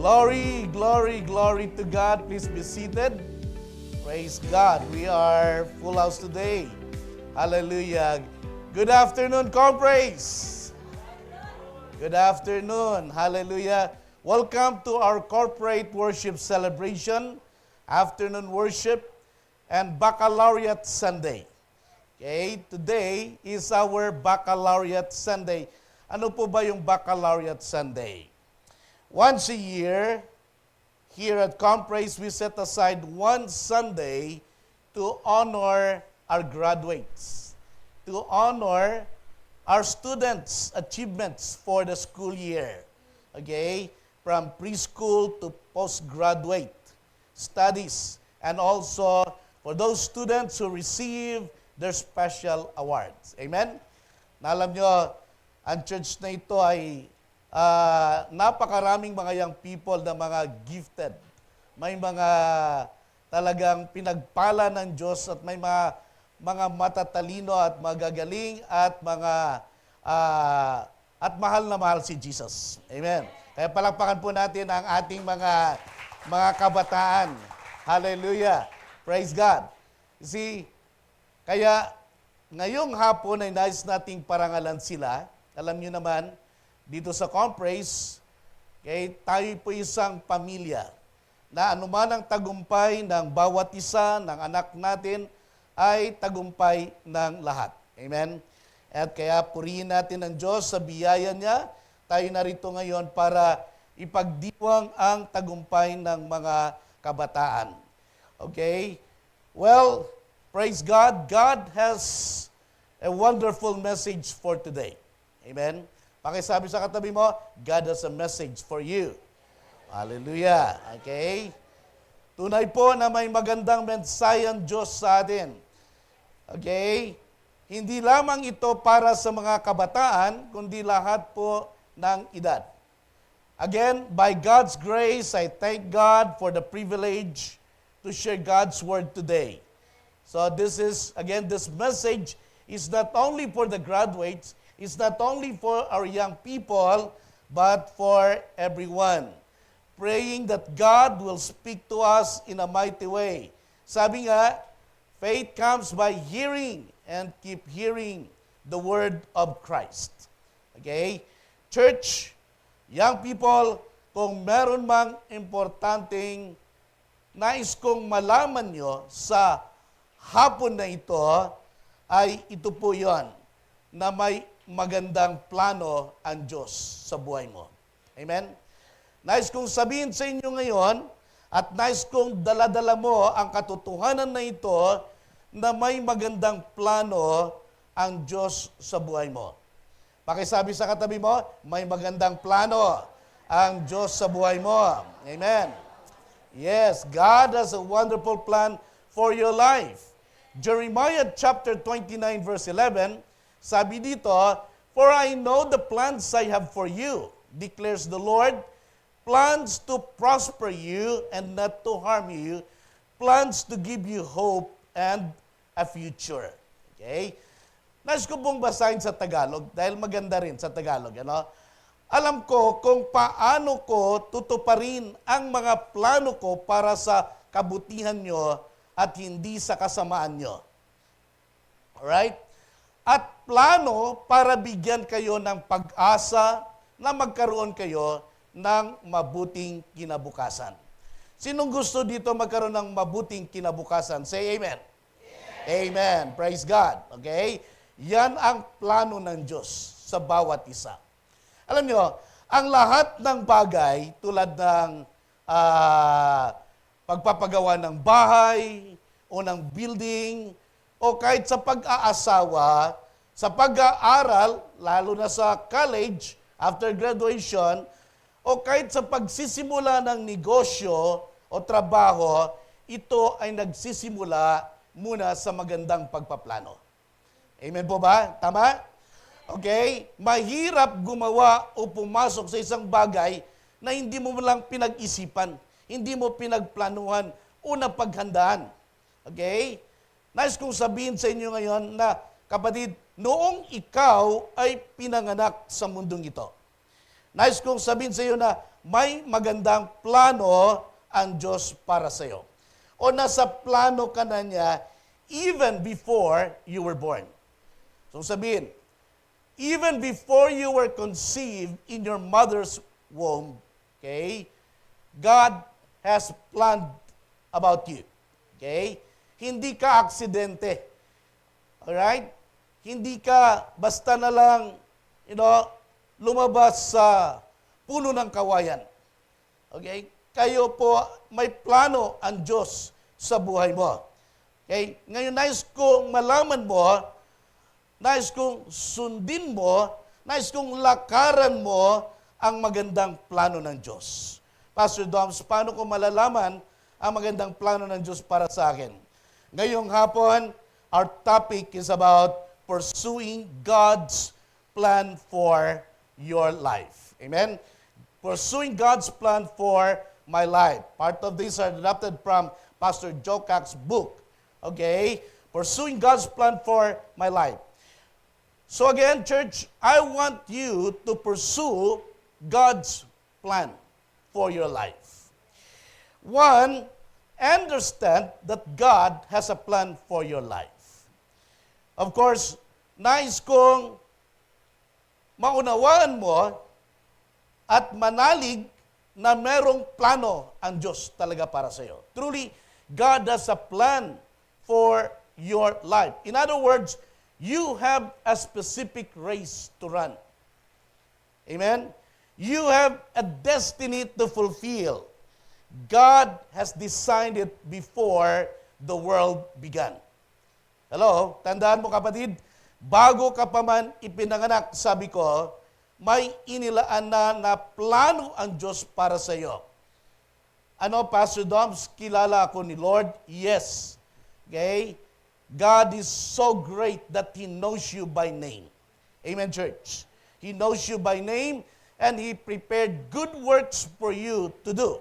Glory, glory, glory to God. Please be seated. Praise God. We are full house today. Hallelujah. Good afternoon, Corpraise. Good afternoon. Hallelujah. Welcome to our corporate worship celebration, afternoon worship, and Baccalaureate Sunday. Okay, today is our Baccalaureate Sunday. Ano po ba yung Baccalaureate Sunday? Once a year, here at Corpraise, we set aside one Sunday to honor our graduates, to honor our students' achievements for the school year. Okay? From preschool to postgraduate studies, and also for those students who receive their special awards. Amen? Na alam nyo, ang church na ito ay napakaraming mga young people na mga gifted. May mga talagang pinagpala ng Diyos at may mga matatalino at magagaling at mga at mahal na mahal si Jesus. Amen. Kaya palakpakan po natin ang ating mga kabataan. Hallelujah. Praise God. See, kaya ngayong hapon ay nais nating parangalan sila. Alam niyo naman, dito sa Corpraise, okay, tayo po isang pamilya na anuman ang tagumpay ng bawat isa ng anak natin ay tagumpay ng lahat. Amen? At kaya purihin natin ang Diyos sa biyaya niya. Tayo narito ngayon para ipagdiwang ang tagumpay ng mga kabataan. Okay? Well, praise God. God has a wonderful message for today. Amen? Pakisabi sa katabi mo, God has a message for you. Hallelujah. Okay? Tunay po na may magandang mensahe ang Diyos sa atin. Okay? Hindi lamang ito para sa mga kabataan, kundi lahat po ng edad. Again, by God's grace, I thank God for the privilege to share God's word today. So this message is not only for the graduates, it's not only for our young people, but for everyone. Praying that God will speak to us in a mighty way. Sabi nga, faith comes by hearing and keep hearing the word of Christ. Okay? Church, young people, kung meron mang importanteng nais kong malaman nyo sa hapon na ito, ay ito po yon, na may magandang plano ang Diyos sa buhay mo. Amen? Nais kong sabihin sa inyo ngayon at nais kong daladala mo ang katotohanan na ito na may magandang plano ang Diyos sa buhay mo. Pakisabi sa katabi mo, may magandang plano ang Diyos sa buhay mo. Amen? Yes, God has a wonderful plan for your life. Jeremiah chapter 29 verse 11, sabi dito, "For I know the plans I have for you, declares the Lord, plans to prosper you and not to harm you, plans to give you hope and a future." Okay? Nais ko pong basahin sa Tagalog dahil maganda rin sa Tagalog. Ano? Alam ko kung paano ko tutuparin ang mga plano ko para sa kabutihan nyo at hindi sa kasamaan nyo. Alright? At plano para bigyan kayo ng pag-asa na magkaroon kayo ng mabuting kinabukasan. Sinong gusto dito magkaroon ng mabuting kinabukasan? Say amen. Amen. Praise God. Okay? Yan ang plano ng Diyos sa bawat isa. Alam nyo, ang lahat ng bagay tulad ng pagpapagawa ng bahay o ng building o kahit sa pag-aasawa, sa pag-aaral, lalo na sa college, after graduation, o kahit sa pagsisimula ng negosyo o trabaho, ito ay nagsisimula muna sa magandang pagpaplano. Amen po ba? Tama? Okay? Mahirap gumawa o pumasok sa isang bagay na hindi mo lang pinag-isipan, hindi mo pinagplanuhan o napaghandaan. Okay? Nais kong sabihin sa inyo ngayon na, kapatid, noong ikaw ay pinanganak sa mundong ito, Nais kong sabihin sa iyo na may magandang plano ang Diyos para sa iyo. O nasa plano ka na niya even before you were born. So sabihin, even before you were conceived in your mother's womb, okay, God has planned about you. Okay? Hindi ka aksidente. Alright? Hindi ka basta na lang, lumabas sa puno ng kawayan. Okay? Kayo po, may plano ang Diyos sa buhay mo. Okay? Ngayon, nais kong malaman mo, nais kong sundin mo, nais kong lakaran mo ang magandang plano ng Diyos. Pastor Doms, paano ko malalaman ang magandang plano ng Diyos para sa akin? Ngayong hapon, our topic is about pursuing God's plan for your life. Amen? Pursuing God's plan for my life. Part of these are adapted from Pastor Joe Cox's book. Okay? Pursuing God's plan for my life. So again, church, I want you to pursue God's plan for your life. One, understand that God has a plan for your life. Of course, nais kong maunawaan mo at manalig na merong plano ang Diyos talaga para sa iyo. Truly, God has a plan for your life. In other words, you have a specific race to run. Amen? You have a destiny to fulfill. God has designed it before the world began. Hello? Tandaan mo kapatid, bago ka pa man ipinanganak, sabi ko, may inilaan na plano ang Diyos para sa iyo. Ano, Pastor Doms, kilala ako ni Lord? Yes. Okay? God is so great that He knows you by name. Amen, church? He knows you by name and He prepared good works for you to do.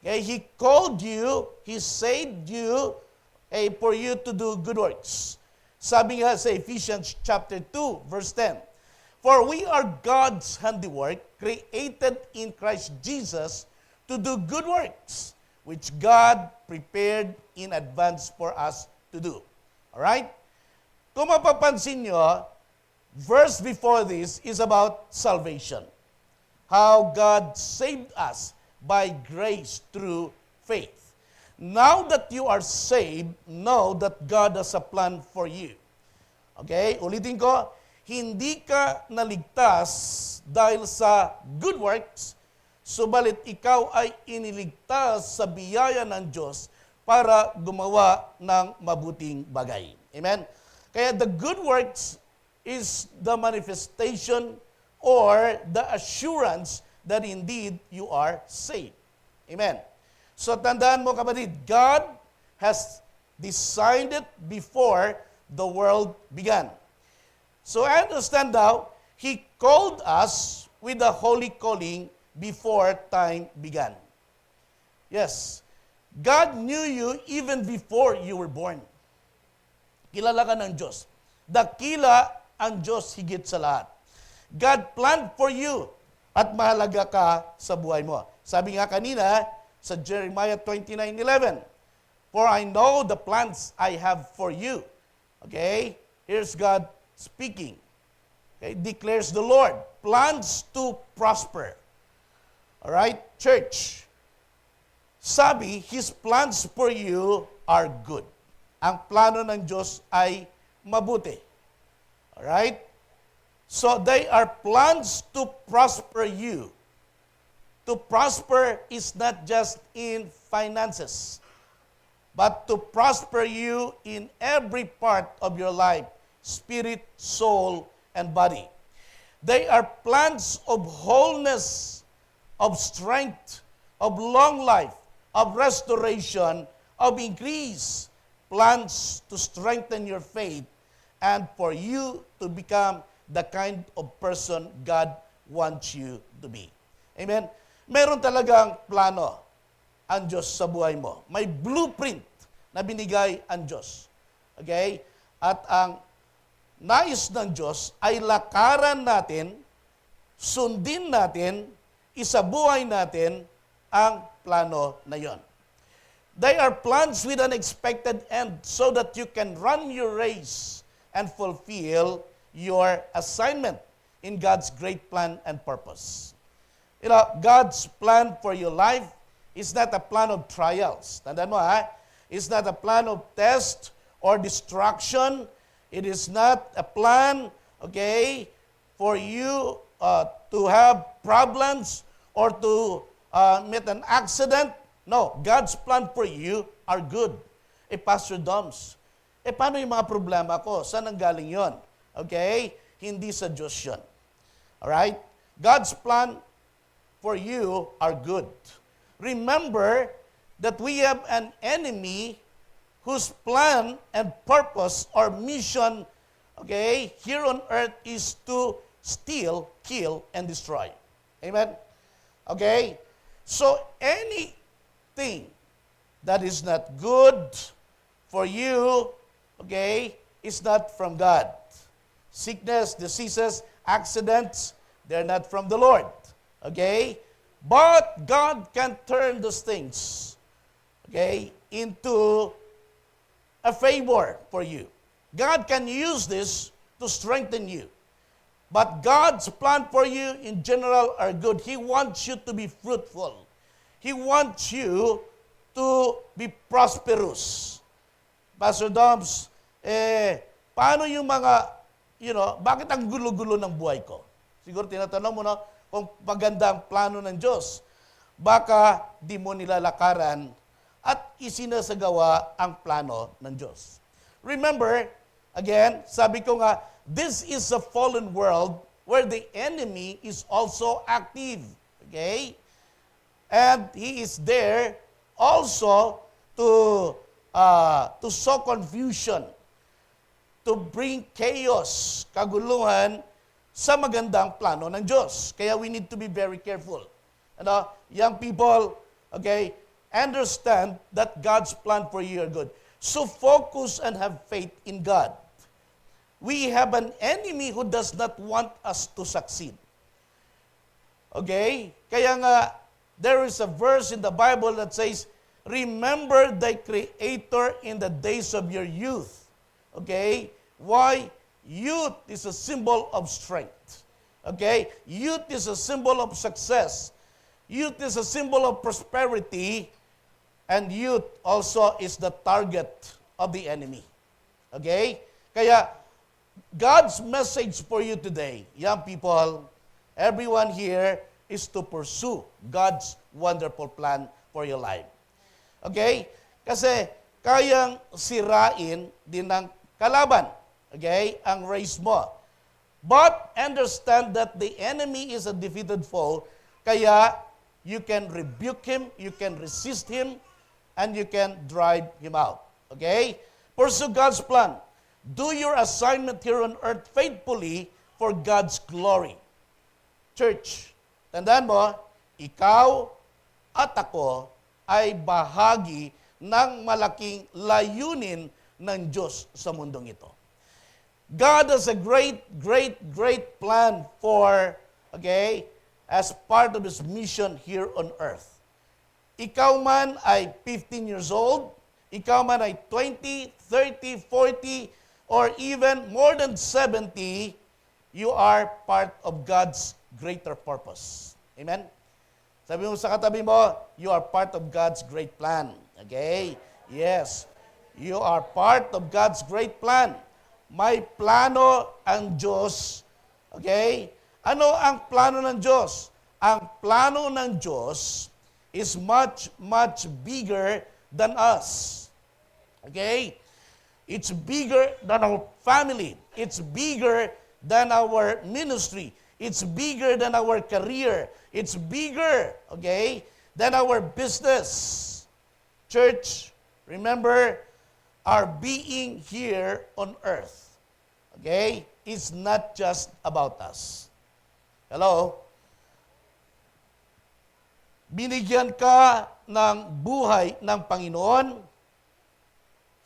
Okay? He called you, He saved you, for you to do good works. Sabi nga sa Ephesians chapter 2, verse 10, for we are God's handiwork, created in Christ Jesus to do good works, which God prepared in advance for us to do. Alright? Kung mapapansin nyo, verse before this is about salvation. How God saved us by grace through faith. Now that you are saved, know that God has a plan for you. Okay? Ulitin ko, hindi ka naligtas dahil sa good works, subalit ikaw ay iniligtas sa biyaya ng Diyos para gumawa ng mabuting bagay. Amen? Kaya the good works is the manifestation or the assurance that indeed you are saved. Amen? So tandaan mo kapatid, God has designed it before the world began. So I understand now, He called us with a holy calling before time began. Yes, God knew you even before you were born. Kilala ka ng Diyos. Dakila ang Diyos higit sa lahat. God planned for you at mahalaga ka sa buhay mo. Sabi nga kanina sa Jeremiah 29:11, for I know the plans I have for you. Okay? Here's God speaking. Okay? Declares the Lord, plans to prosper. Alright? Church, sabi, His plans for you are good. Ang plano ng Diyos ay mabuti. Alright? So, they are plans to prosper you. To prosper is not just in finances, but to prosper you in every part of your life, spirit, soul, and body. They are plans of wholeness, of strength, of long life, of restoration, of increase, plans to strengthen your faith, and for you to become the kind of person God wants you to be. Amen? Meron talagang plano ang Diyos sa buhay mo. May blueprint na binigay ang Diyos. Okay? At ang nais ng Diyos ay lakaran natin sundin natin, isabuhay natin ang plano na yon. They are plans with an expected end so that you can run your race and fulfill your assignment in God's great plan and purpose. You know, God's plan for your life is not a plan of trials. Tandaan mo ha, it's not a plan of test or destruction. It is not a plan, okay, for you to have problems or to meet an accident. No, God's plan for you are good. Pastor Doms, paano yung mga problema ko? Saan ang galing yon? Okay? Hindi sa Diyos yun. Alright? God's plan for you are good. Remember that we have an enemy whose plan and purpose or mission, okay, here on earth is to steal, kill, and destroy. Amen? Okay? So, anything that is not good for you, okay, is not from God. Sickness, diseases, accidents, they're not from the Lord. Okay? But God can turn those things, okay, into a favor for you. God can use this to strengthen you. But God's plan for you in general are good. He wants you to be fruitful. He wants you to be prosperous. Pastor Doms, paano yung mga, bakit ang gulo-gulo ng buhay ko? Siguro tinatanong mo, kung maganda ang plano ng Diyos. Baka di mo nilalakaran at isinasagawa ang plano ng Diyos. Remember, again, sabi ko nga, this is a fallen world where the enemy is also active. Okay? And he is there also to sow confusion, to bring chaos, kaguluhan, sa magandang plano ng Diyos. Kaya we need to be very careful. Young people, okay, understand that God's plan for you are good. So focus and have faith in God. We have an enemy who does not want us to succeed. Okay? Kaya nga, there is a verse in the Bible that says, remember thy Creator in the days of your youth. Okay? Why? Youth is a symbol of strength. Okay? Youth is a symbol of success. Youth is a symbol of prosperity. And youth also is the target of the enemy. Okay? Kaya, God's message for you today, young people, everyone here, is to pursue God's wonderful plan for your life. Okay? Kasi, kayang sirain din ng kalaban. Okay, ang race mo. But understand that the enemy is a defeated foe, kaya you can rebuke him, you can resist him, and you can drive him out. Okay? Pursue God's plan. Do your assignment here on earth faithfully for God's glory. Church, tandaan mo, ikaw at ako ay bahagi ng malaking layunin ng Diyos sa mundong ito. God has a great, great, great plan for, okay, as part of His mission here on earth. Ikaw man ay 15 years old, ikaw man ay 20, 30, 40, or even more than 70, you are part of God's greater purpose. Amen? Sabi mo sa katabi mo, you are part of God's great plan. Okay? Yes. You are part of God's great plan. May plano ang Diyos. Okay? Ano ang plano ng Diyos? Ang plano ng Diyos is much, much bigger than us. Okay? It's bigger than our family. It's bigger than our ministry. It's bigger than our career. It's bigger, okay, than our business. Church, remember, our being here on earth, okay, is not just about us. Hello? Binigyan ka ng buhay ng Panginoon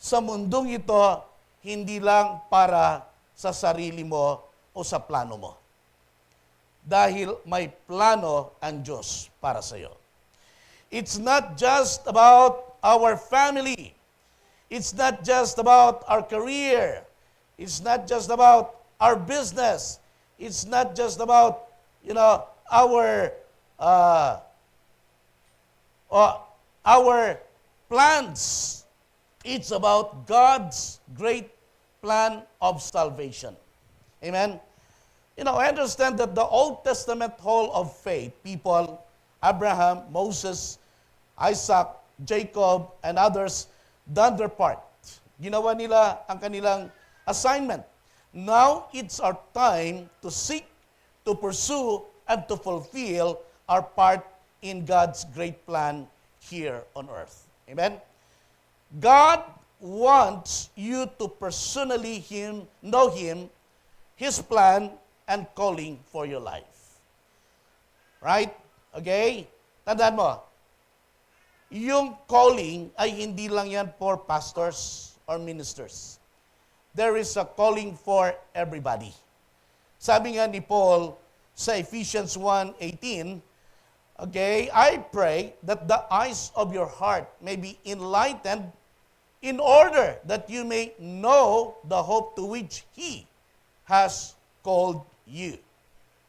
sa mundong ito, hindi lang para sa sarili mo o sa plano mo. dahil may plano ang Diyos para sa iyo. It's not just about our family. It's not just about our career. It's not just about our business. It's not just about, our plans. It's about God's great plan of salvation. Amen? I understand that the Old Testament hall of faith, people, Abraham, Moses, Isaac, Jacob, and others, done their part. Ginawa nila ang kanilang assignment. Now, it's our time to seek, to pursue, and to fulfill our part in God's great plan here on earth. Amen? God wants you to personally know Him, His plan, and calling for your life. Right? Okay? Tandaan mo, yung calling ay hindi lang yan for pastors or ministers. There is a calling for everybody. Sabi nga ni Paul sa Ephesians 1:18, okay, I pray that the eyes of your heart may be enlightened in order that you may know the hope to which He has called you.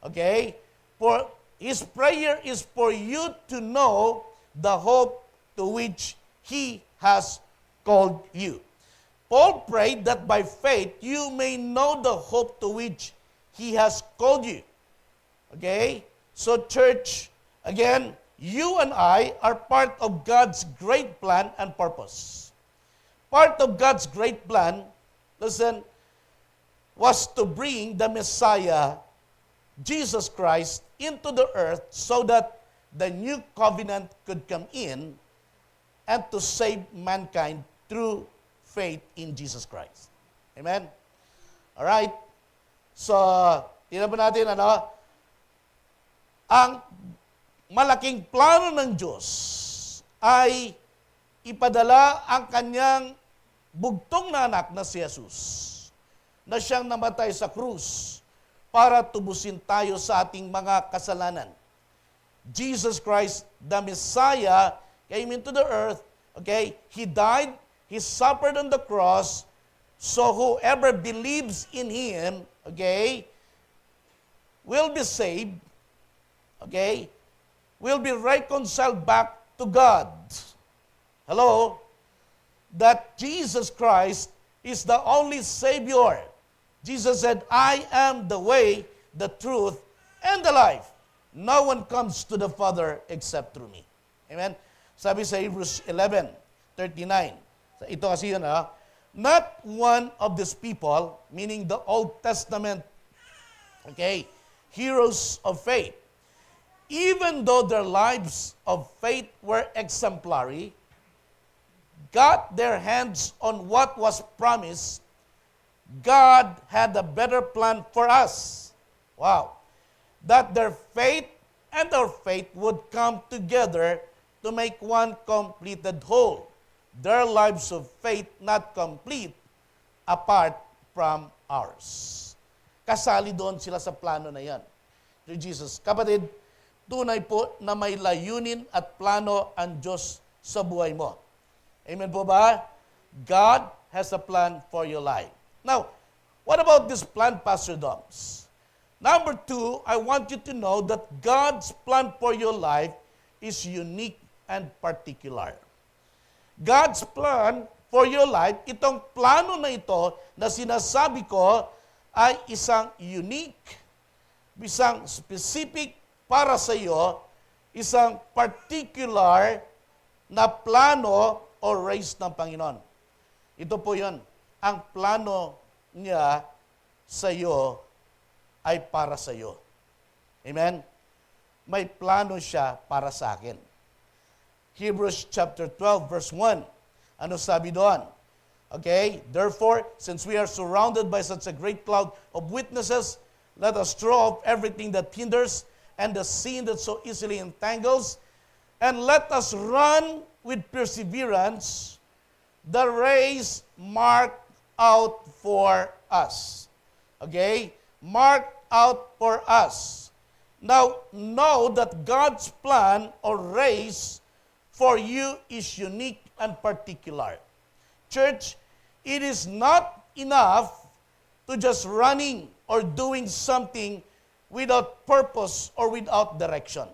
Okay? For his prayer is for you to know the hope to which He has called you. Paul prayed that by faith you may know the hope to which He has called you. Okay? So church, again, you and I are part of God's great plan and purpose. Part of God's great plan, listen, was to bring the Messiah, Jesus Christ, into the earth so that the new covenant could come in and to save mankind through faith in Jesus Christ. Amen? Alright? So, tingnan po natin, ang malaking plano ng Diyos ay ipadala ang kanyang bugtong na anak na si Jesus, na siyang namatay sa krus para tubusin tayo sa ating mga kasalanan. Jesus Christ, the Messiah, came into the earth, okay? He died, He suffered on the cross, so whoever believes in Him, okay, will be saved, okay, will be reconciled back to God. Hello? That Jesus Christ is the only Savior. Jesus said, I am the way, the truth, and the life. No one comes to the Father except through me. Amen? Sabi sa Hebrews 11:39. Ito kasi yun, not one of these people, meaning the Old Testament, okay, heroes of faith, even though their lives of faith were exemplary, got their hands on what was promised. God had a better plan for us. Wow. That their faith and our faith would come together to make one completed whole. Their lives of faith not complete apart from ours. Kasali doon sila sa plano na yan. Through Jesus. Kapatid, tunay po na may layunin at plano ang Diyos sa buhay mo. Amen po ba? God has a plan for your life. Now, what about this plan, Pastor Doms? Number 2, I want you to know that God's plan for your life is unique and particular. God's plan for your life, itong plano na ito na sinasabi ko ay isang unique, isang specific para sa iyo, isang particular na plano o race ng Panginoon. Ito po yun. Ang plano niya sa iyo ay para sa iyo. Amen? May plano siya para sa akin. Hebrews chapter 12, verse 1. Ano sabi doon? Okay, therefore, since we are surrounded by such a great cloud of witnesses, let us throw off everything that hinders and the sin that so easily entangles, and let us run with perseverance the race marked out for us. Okay? Marked out for us. Now, know that God's plan or race for you is unique and particular. Church, it is not enough to just running or doing something without purpose or without direction.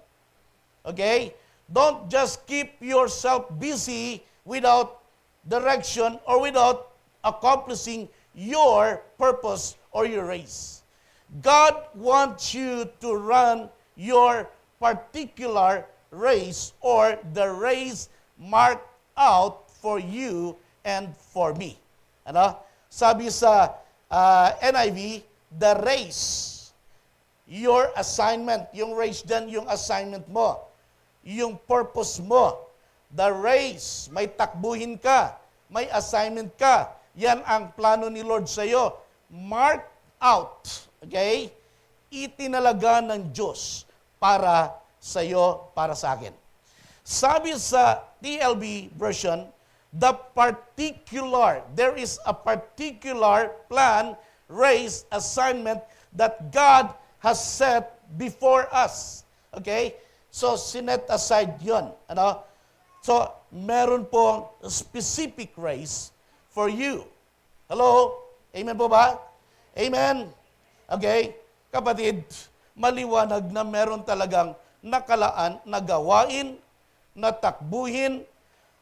Okay? Don't just keep yourself busy without direction or without accomplishing your purpose or your race. God wants you to run your particular race or the race marked out for you and for me. Ano? Sabi sa NIV, the race, your assignment, yung race dyan, yung assignment mo, yung purpose mo, the race, may takbuhin ka, may assignment ka, yan ang plano ni Lord sa iyo. Mark out, okay? Itinalaga ng Diyos para sa iyo, para sa akin. Sabi sa TLB version, there is a particular plan, race, assignment that God has set before us. Okay? So, sinet aside yun. Ano? So, meron pong specific race for you. Hello? Amen po ba? Amen? Okay? Kapatid, maliwanag na meron talagang nakalaan na gawain, na takbuhin,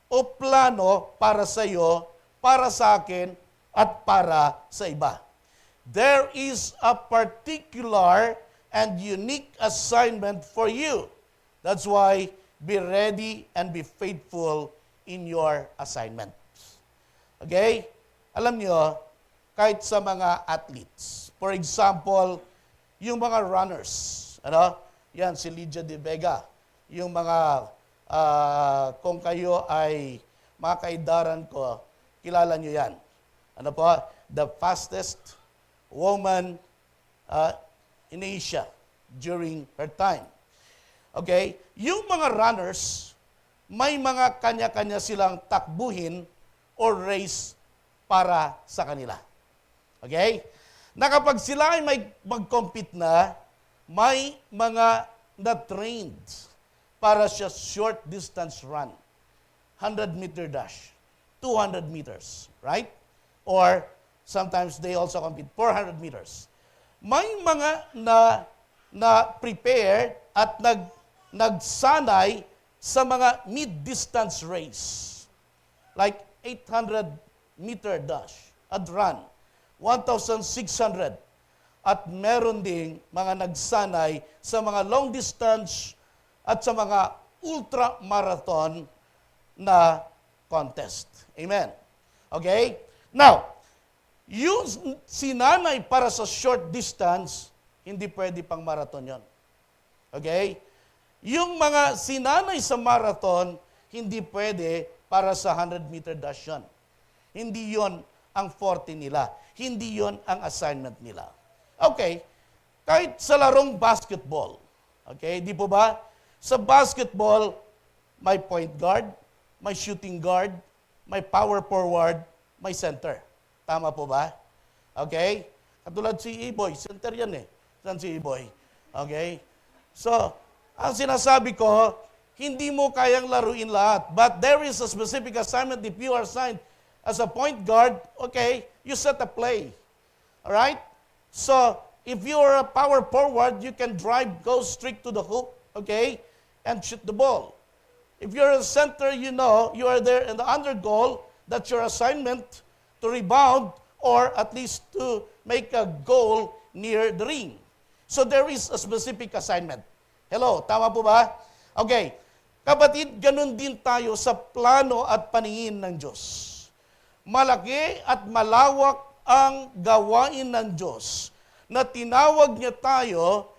o plano para sa iyo, para sa akin, at para sa iba. There is a particular and unique assignment for you. That's why be ready and be faithful in your assignment. Okay? Alam niyo, kahit sa mga athletes, for example, yung mga runners, ano? Yan, si Lydia De Vega. Yung mga, kung kayo ay mga kaidaran ko, kilala nyo yan. Ano po? The fastest woman in Asia during her time. Okay? Yung mga runners, may mga kanya-kanya silang takbuhin or race para sa kanila. Okay? Na kapag sila ay may mag-compete na, may mga na-trained para sa short distance run. 100-meter dash, 200 meters, right? Or sometimes they also compete 400 meters. May mga na-prepare at nagsanay sa mga mid-distance race. Like 800-meter dash at run, 1,600. At meron ding mga nagsanay sa mga long distance at sa mga ultra-marathon na contest. Amen. Okay? Now, yung sinanay para sa short distance, hindi pwede pang marathon yon. Okay? Yung mga sinanay sa marathon, hindi pwede para sa 100-meter dash yon. Hindi yon ang forte nila. Hindi yon ang assignment nila. Okay, kahit sa larong basketball, okay, di po ba? Sa basketball, may point guard, may shooting guard, may power forward, may center. Tama po ba? Okay? Katulad si Iboy, center yan eh. Saan si Iboy? Okay? So, ang sinasabi ko, hindi mo kayang laruin lahat. But there is a specific assignment if you are assigned as a point guard, okay, you set a play. Alright? So, if you're a power forward, you can drive, go straight to the hoop, okay, and shoot the ball. If you're a center, you know, you are there in the under goal, that's your assignment to rebound or at least to make a goal near the ring. So, there is a specific assignment. Hello, tama po ba? Okay, kapatid, ganun din tayo sa plano at paningin ng Diyos. Malaki at malawak ang gawain ng Diyos na tinawag niya tayo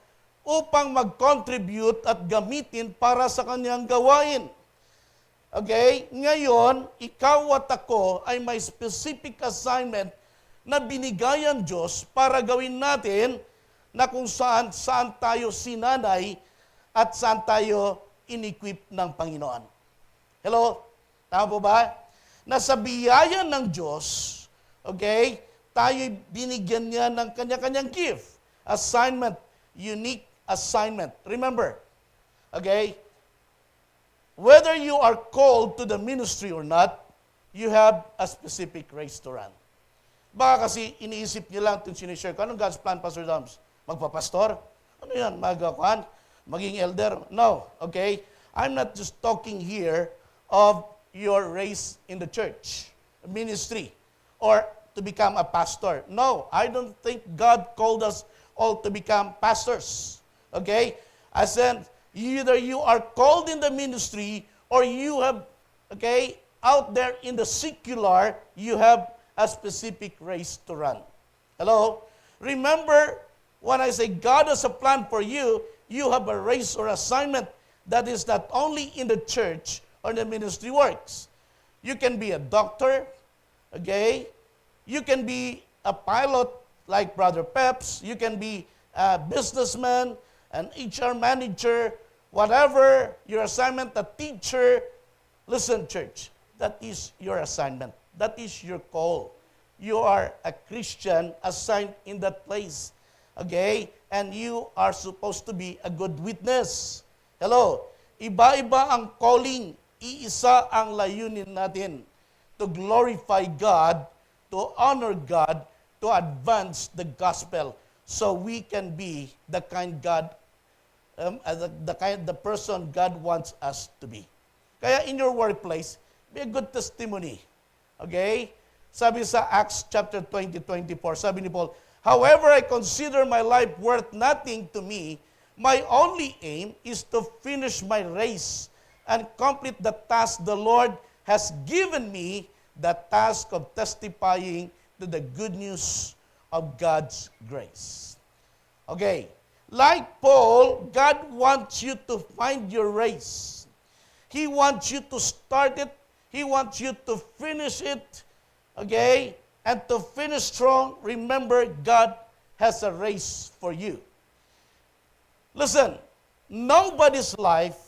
upang mag-contribute at gamitin para sa kanyang gawain. Okay? Ngayon, ikaw at ako ay may specific assignment na binigay ang Diyos para gawin natin na kung saan tayo sinanay at saan tayo in-equip ng Panginoon. Hello? Tama po ba? Nasa biyaya ng Diyos, okay, tayo binigyan niya ng kanya-kanyang gift, assignment, unique assignment. Remember, okay, whether you are called to the ministry or not, you have a specific race to run. Baka kasi iniisip niyo lang itong sinishare ko. Anong God's plan, Pastor Dams? Magpapastor? Ano yan? Maging elder? No. Okay? I'm not just talking here of your race in the church, ministry, or to become a pastor. No, I don't think God called us all to become pastors. Okay? I said, either you are called in the ministry or you have, okay, out there in the secular, you have a specific race to run. Hello? Remember, when I say God has a plan for you, you have a race or assignment that is not only in the church or the ministry works. You can be a doctor, okay? You can be a pilot like Brother Peps. You can be a businessman, an HR manager, whatever your assignment, a teacher. Listen, church, that is your assignment. That is your call. You are a Christian assigned in that place. Okay? And you are supposed to be a good witness. Hello? Iba-iba ang calling. Iisa ang layunin natin. To glorify God, to honor God, to advance the gospel so we can be the kind God, the person God wants us to be. Kaya in your workplace, be a good testimony. Okay? Sabi sa Acts chapter 20:24, sabi ni Paul, however, I consider my life worth nothing to me. My only aim is to finish my race and complete the task the Lord has given me, the task of testifying to the good news of God's grace. Okay, like Paul, God wants you to find your race. He wants you to start it. He wants you to finish it. Okay? And to finish strong, remember, God has a race for you. Listen, nobody's life,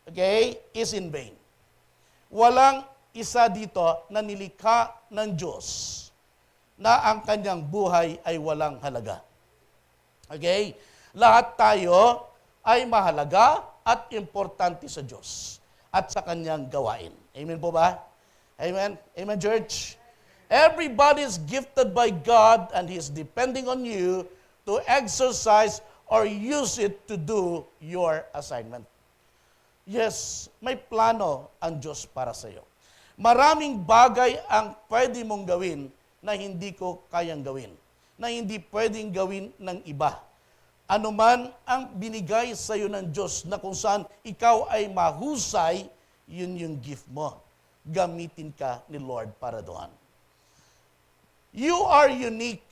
okay, is in vain. Walang isa dito na nilikha ng Diyos na ang kanyang buhay ay walang halaga. Okay? Lahat tayo ay mahalaga at importante sa Diyos at sa kanyang gawain. Amen po ba? Amen? Amen, church? Everybody is gifted by God and He is depending on you to exercise or use it to do your assignment. Yes, may plano ang Diyos para sa iyo. Maraming bagay ang pwede mong gawin na hindi ko kayang gawin, na hindi pwedeng gawin ng iba. Ano man ang binigay sa iyo ng Diyos na kung saan ikaw ay mahusay, yun yung gift mo. Gamitin ka ni Lord para doon. You are unique,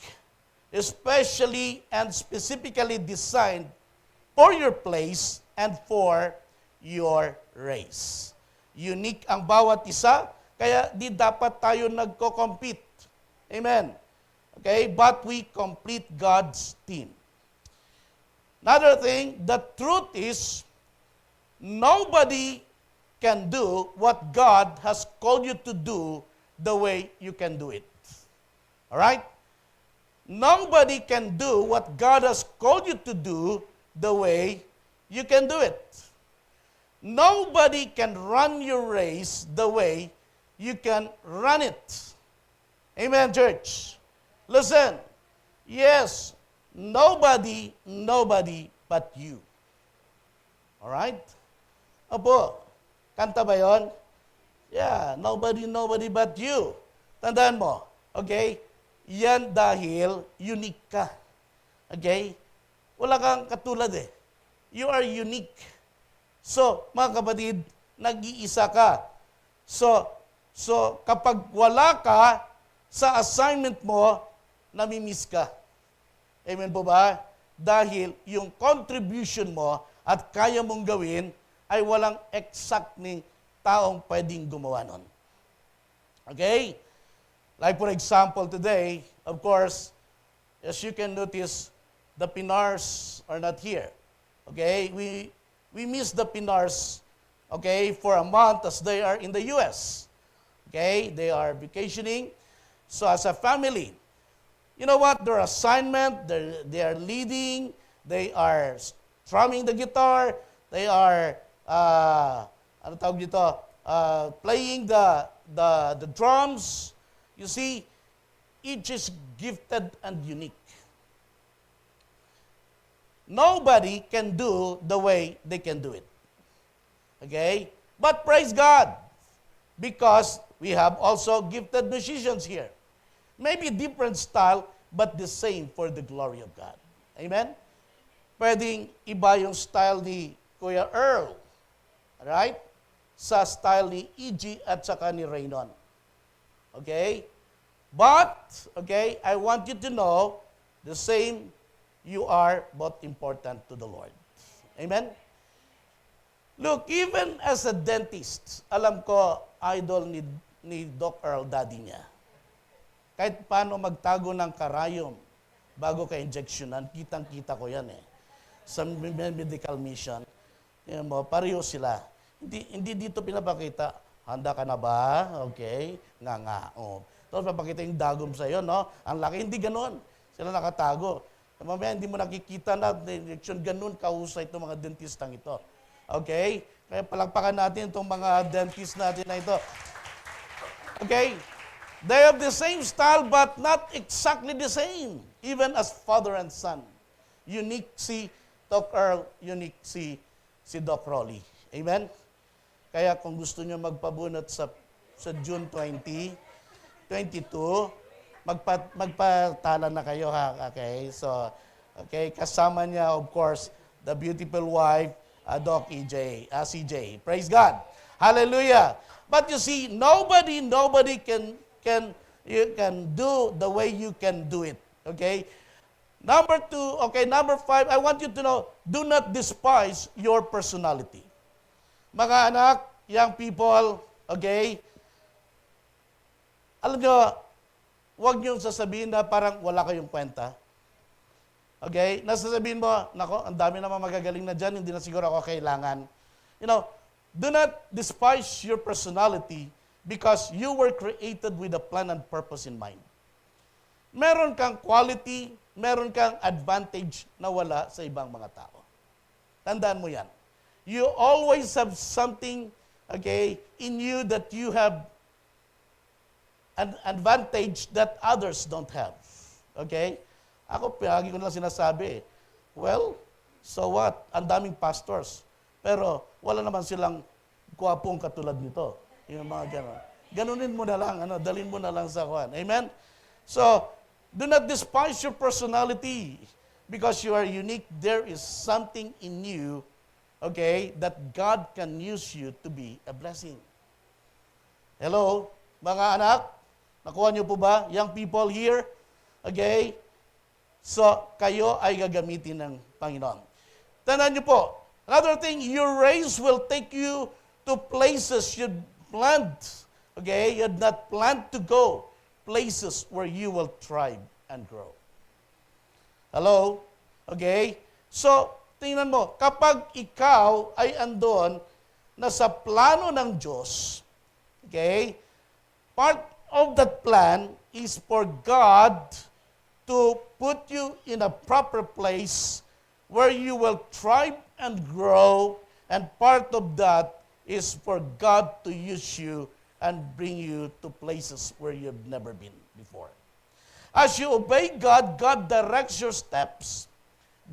especially and specifically designed for your place and for your race. Unique ang bawat isa, kaya di dapat tayo nagko-compete. Amen. Okay, but we complete God's team. Another thing, the truth is, nobody can do what God has called you to do the way you can do it. All right? Nobody can do what God has called you to do the way you can do it. Nobody can run your race the way you can run it. Amen, church? Listen. Yes, nobody but you. All right? Opo, kanta ba yun? Yeah, nobody but you. Tandaan mo, okay? Yan dahil unique ka. Okay? Wala kang katulad eh. You are unique. So, mga kapatid, nag-iisa ka. So kapag wala ka sa assignment mo, namimiss ka. Amen po ba? Dahil yung contribution mo at kaya mong gawin ay walang exact ni taong pwedeng gumawa nun. Okay? Like for example, today, of course, as you can notice, the Pinars are not here. Okay? We miss the Pinars, okay, for a month as they are in the U.S. Okay? They are vacationing. So as a family, you know what? Their assignment, they are leading, they are strumming the guitar, they are, ano tawag dito, playing the drums. You see, each is gifted and unique. Nobody can do the way they can do it. Okay? But praise God, because we have also gifted musicians here. Maybe different style, but the same for the glory of God. Amen? Pwedeng iba yung style ni Kuya Earl. Right? Sa style ni E.G. at saka ni Raynon. Okay? But, okay, I want you to know, the same, you are both important to the Lord. Amen? Look, even as a dentist, alam ko, idol ni Doc Earl, daddy niya. Kahit paano magtago ng karayom bago ka injectionan, kitang-kita ko yan eh. Sa medical mission, yun mo, pareho sila. Hindi dito pinapakita, handa ka na ba? Okay, nga. Oh. Tapos papakita yung dagom sa'yo, no? Ang laki, hindi ganoon. Sila nakatago. Mamaya hindi mo nakikita na injection, ganun kahusay itong mga dentistang ito. Okay? Kaya palagpakan natin itong mga dentist natin na ito. Okay? They have the same style but not exactly the same. Even as father and son. Unique si Doc Earl, unique si Doc Rolly. Amen? Kaya kung gusto nyo magpabunot sa June 20, 22, magpatala na kayo, ha? Okay? So, okay, kasama niya, of course, the beautiful wife, Doc EJ, CJ. Praise God. Hallelujah. But you see, nobody can do the way you can do it. Okay? Number 2, okay, number 5, I want you to know, do not despise your personality. Mga anak, young people, okay, alam nyo, huwag niyong sasabihin na parang wala kayong kwenta. Okay? Nasasabihin mo, nako, ang dami naman magagaling na dyan, hindi na siguro ako kailangan. You know, do not despise your personality because you were created with a plan and purpose in mind. Meron kang quality, meron kang advantage na wala sa ibang mga tao. Tandaan mo yan. You always have something, okay, in you that you have an advantage that others don't have. Okay? Ako, lagi ko lang sinasabi, well, so what? Ang daming pastors. Pero wala naman silang gwapong katulad nito. Yung mga gano'n. Ganunin mo na lang, dalhin mo na lang sa kwan. Amen? So, do not despise your personality because you are unique. There is something in you, okay, that God can use you to be a blessing. Hello, mga anak? Nakuha niyo po ba? Young people here? Okay? So, kayo ay gagamitin ng Panginoon. Tandaan niyo po, another thing, your race will take you to places you planned. Okay? You had not planned to go. Places where you will thrive and grow. Hello? Okay? So, tingnan mo, kapag ikaw ay andon na sa plano ng Diyos, okay, part of that plan is for God to put you in a proper place where you will thrive and grow, and part of that is for God to use you and bring you to places where you've never been before. As you obey God, God directs your steps.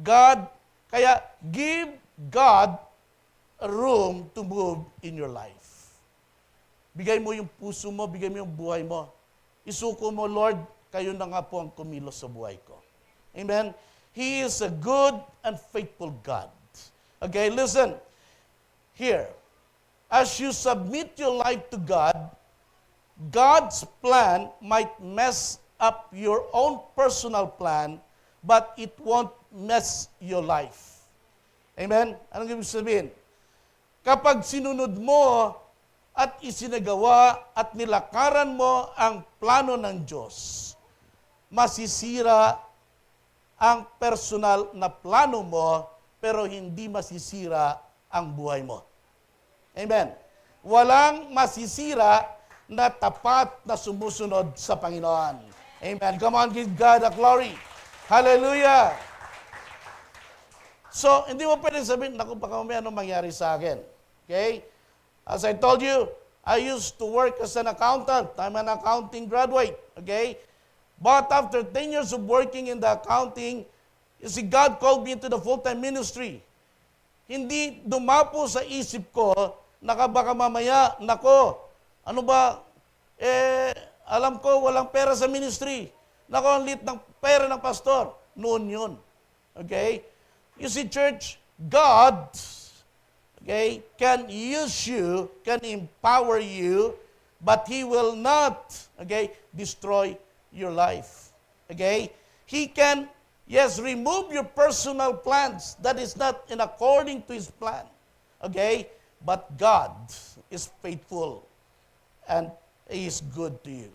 Kaya give God a room to move in your life. Bigay mo yung puso mo, bigay mo yung buhay mo. Isuko mo, Lord, kayo na nga po ang kumilos sa buhay ko. Amen? He is a good and faithful God. Okay, listen. Here, as you submit your life to God, God's plan might mess up your own personal plan, but it won't mess your life. Amen? Anong ibig sabihin? Kapag sinunod mo at isinagawa at nilakaran mo ang plano ng Diyos, masisira ang personal na plano mo, pero hindi masisira ang buhay mo. Amen. Walang masisira na tapat na sumusunod sa Panginoon. Amen. Come on, give God the glory. Hallelujah. So, hindi mo pwede sabihin, naku, baka mamaya anong mangyari sa akin. Okay? As I told you, I used to work as an accountant. I'm an accounting graduate. Okay? But after 10 years of working in the accounting, you see, God called me into the full-time ministry. Hindi dumapo sa isip ko, baka mamaya, nako, ano ba, alam ko walang pera sa ministry. Nako, ang lit ng pera ng pastor. Noon yun. Okay? You see, church, God, okay, can use you, can empower you, but He will not, okay, destroy your life. Okay? He can, yes, remove your personal plans that is not in according to His plan. Okay? But God is faithful and He is good to you.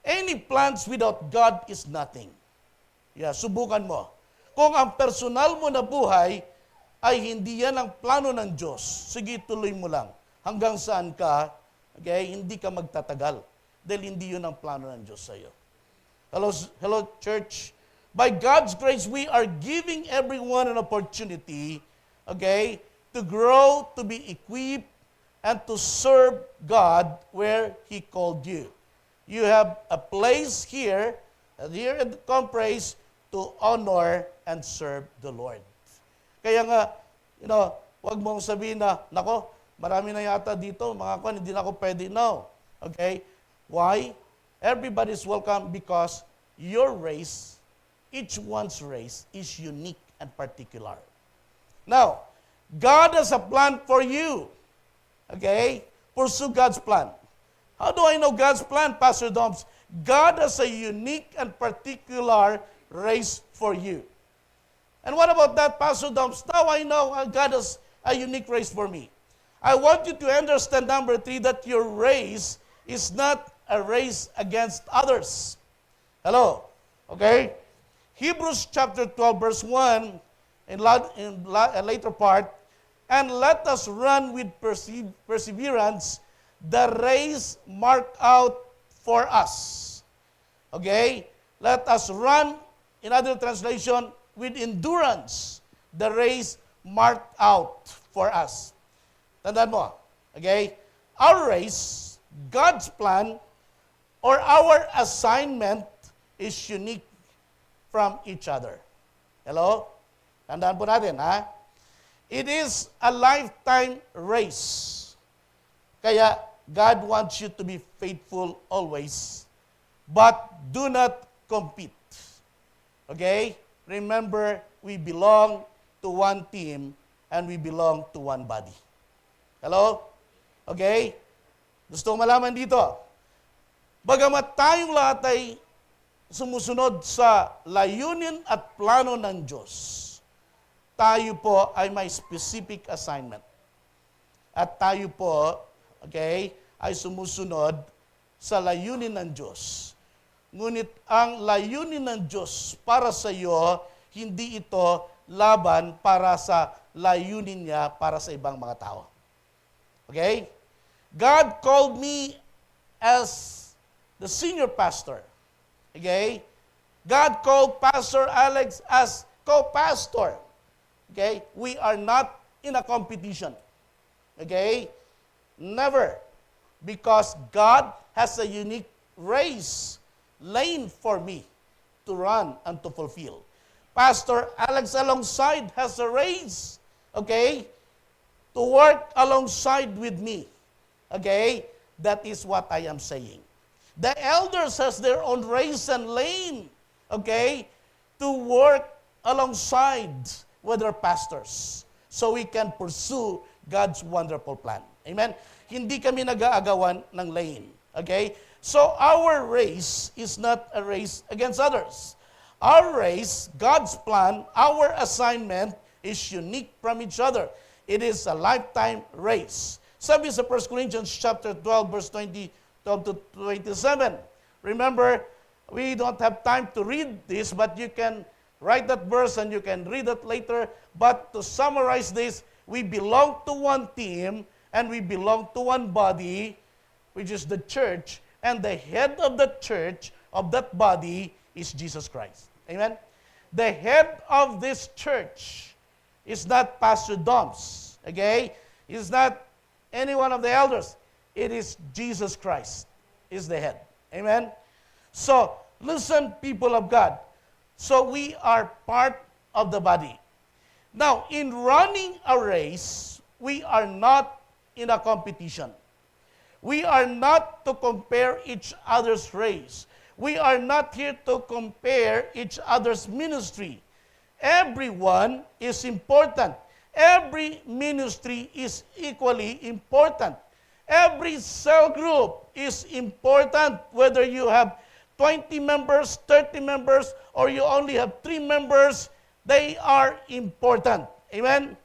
Any plans without God is nothing. Yeah, subukan mo. Kung ang personal mo na buhay ay hindi yan ang plano ng Diyos, sige, tuloy mo lang. Hanggang saan ka, okay, hindi ka magtatagal. Dahil hindi yun ang plano ng Diyos sa iyo. Hello, church. By God's grace, we are giving everyone an opportunity, okay, to grow, to be equipped, and to serve God where He called you. You have a place here at the conference to honor and serve the Lord. Kaya nga, huwag mong sabihin na, nako, marami na yata dito, mga kwan, hindi na ako pwede. No. Okay? Why? Everybody's welcome because your race, each one's race, is unique and particular. Now, God has a plan for you. Okay? Pursue God's plan. How do I know God's plan, Pastor Doms? God has a unique and particular race for you. And what about that, Pastor Doms? Now I know God has a unique race for me. I want you to understand, number 3, that your race is not a race against others. Hello? Okay? Hebrews chapter 12, verse 1, in a later part, and let us run with perseverance the race marked out for us. Okay? Let us run, in other translation, with endurance, the race marked out for us. Tandaan mo, okay? Our race, God's plan, or our assignment is unique from each other. Hello? Tandaan po natin, ha? It is a lifetime race. Kaya, God wants you to be faithful always, but do not compete. Okay? Remember, we belong to one team and we belong to one body. Hello? Okay? Gusto ko malaman dito. Bagamat tayong lahat ay sumusunod sa layunin at plano ng Diyos, tayo po ay may specific assignment. At tayo po, okay, ay sumusunod sa layunin ng Diyos. Ngunit ang layunin ng Diyos para sa iyo, hindi ito laban para sa layunin niya para sa ibang mga tao. Okay? God called me as the senior pastor. Okay? God called Pastor Alex as co-pastor. Okay? We are not in a competition. Okay? Never. Because God has a unique race lane for me to run and to fulfill. Pastor Alex alongside has a race, okay, to work alongside with me. Okay? That is what I am saying. The elders has their own race and lane, okay, to work alongside with their pastors so we can pursue God's wonderful plan. Amen? Hindi kami nag-aagawan ng lane. Okay? So our race is not a race against others. Our race, God's plan, our assignment is unique from each other. It is a lifetime race. Sabi sa 1 Corinthians chapter 12, verse 12 to 27. Remember, we don't have time to read this, but you can write that verse and you can read it later. But to summarize this, we belong to one team and we belong to one body, which is the church, and the head of the church, of that body, is Jesus Christ. Amen? The head of this church It's not Pastor Doms. Okay? It's not any one of the elders. It is Jesus Christ is the head. Amen? So, listen, people of God. So, we are part of the body. Now, in running a race, we are not in a competition. We are not to compare each other's race. We are not here to compare each other's ministry. Everyone is important. Every ministry is equally important. Every cell group is important, whether you have 20 members, 30 members, or you only have 3 members, they are important. Amen?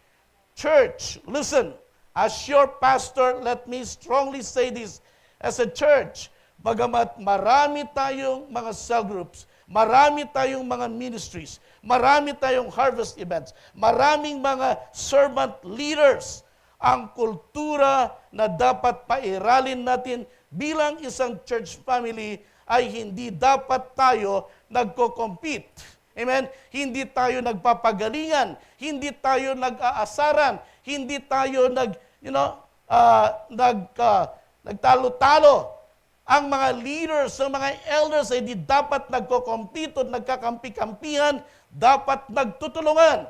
Church, listen, as your pastor, let me strongly say this, as a church, bagamat marami tayong mga cell groups, marami tayong mga ministries, marami tayong harvest events, maraming mga servant leaders, ang kultura na dapat pairalin natin bilang isang church family ay hindi dapat tayo nagko-compete. Amen? Hindi tayo nagpapagalingan, hindi tayo nag-aasaran, hindi tayo nagtalo-talo. Ang mga leaders, ang mga elders ay di dapat nagko-compete at nagkakampi-kampihan, dapat nagtutulungan.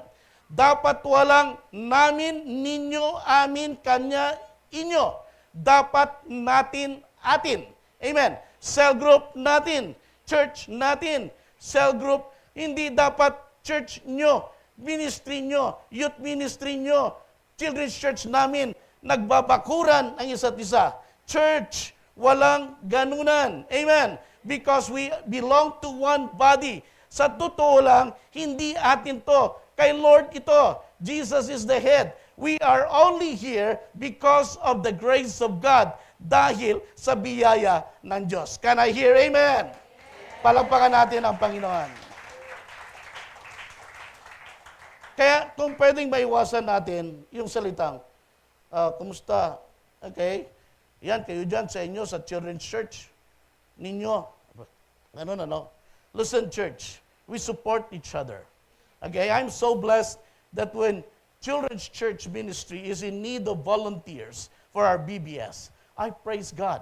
Dapat walang namin, ninyo, amin, kanya, inyo. Dapat natin, atin. Amen. Cell group natin, church natin, cell group, hindi dapat church nyo, ministry nyo, youth ministry nyo, children's church namin, nagbabakuran ang isa't isa. Church, walang ganunan. Amen. Because we belong to one body. Sa totoo lang, hindi atin to. Kay Lord ito. Jesus is the head. We are only here because of the grace of God. Dahil sa biyaya ng Diyos. Can I hear amen? Palakpakan natin ang Panginoon. Kaya kung pwedeng maiwasan natin yung salitang, kumusta? Okay? Yan, kayo dyan sa inyo, sa children's church ninyo. Listen, church, we support each other. Okay, I'm so blessed that when children's church ministry is in need of volunteers for our BBS, I praise God.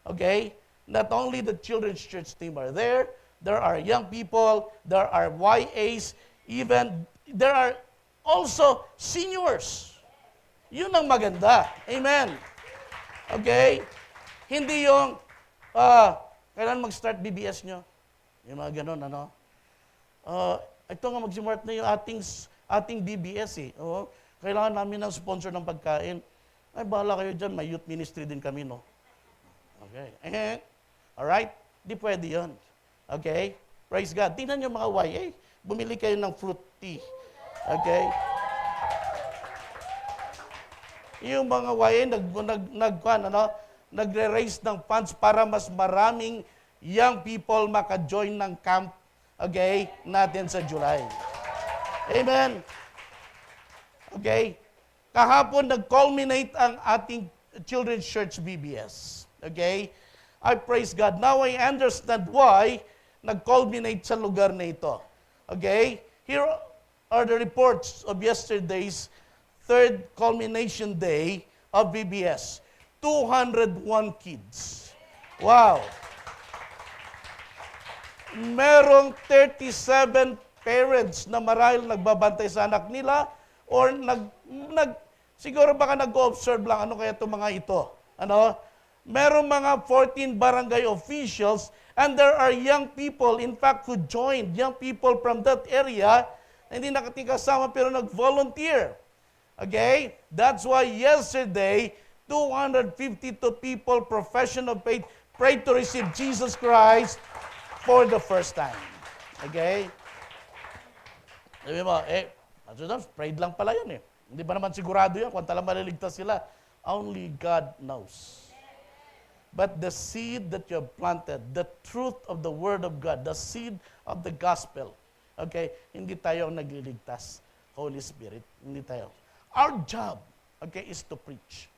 Okay? Not only the children's church team are there are young people, there are YAs, even there are also seniors. Yun ang maganda. Amen. Okay? Hindi yung, kailan mag-start BBS nyo? Yung mga ganun, ito nga mag-smart na yung ating BBS eh. Oo, kailangan namin ng sponsor ng pagkain. Ay, bahala kayo dyan, may youth ministry din kami, no? Okay. Alright? Di pwede yun. Okay? Praise God. Tingnan nyo mga YA, bumili kayo ng fruit tea. Okay? Yung mga YA nagre-raise ng funds para mas maraming young people maka-join ng camp, okay, natin sa July. Amen. Okay? Kahapon nag-culminate ang ating Children's Church BBS. Okay? I praise God. Now I understand why nag-culminate sa lugar na ito. Okay? Here are the reports of yesterday's third culmination day of BBS. 201 kids. Wow. Merong 37 parents na marahil nagbabantay sa anak nila or siguro baka nag-observe lang ano kaya itong mga ito. Merong mga 14 barangay officials and there are young people, in fact, who joined, young people from that area, hindi nakatikasama pero nag-volunteer. Okay? That's why yesterday, 252 people, professional faith, prayed to receive Jesus Christ for the first time. Okay? Sabi mo, prayed lang pala yan eh. Hindi ba naman sigurado yan kung talang maliligtas sila? Only God knows. But the seed that you have planted, the truth of the Word of God, the seed of the gospel, okay, hindi tayo ang nagliligtas. Holy Spirit, hindi tayo. Our job, okay, is to preach.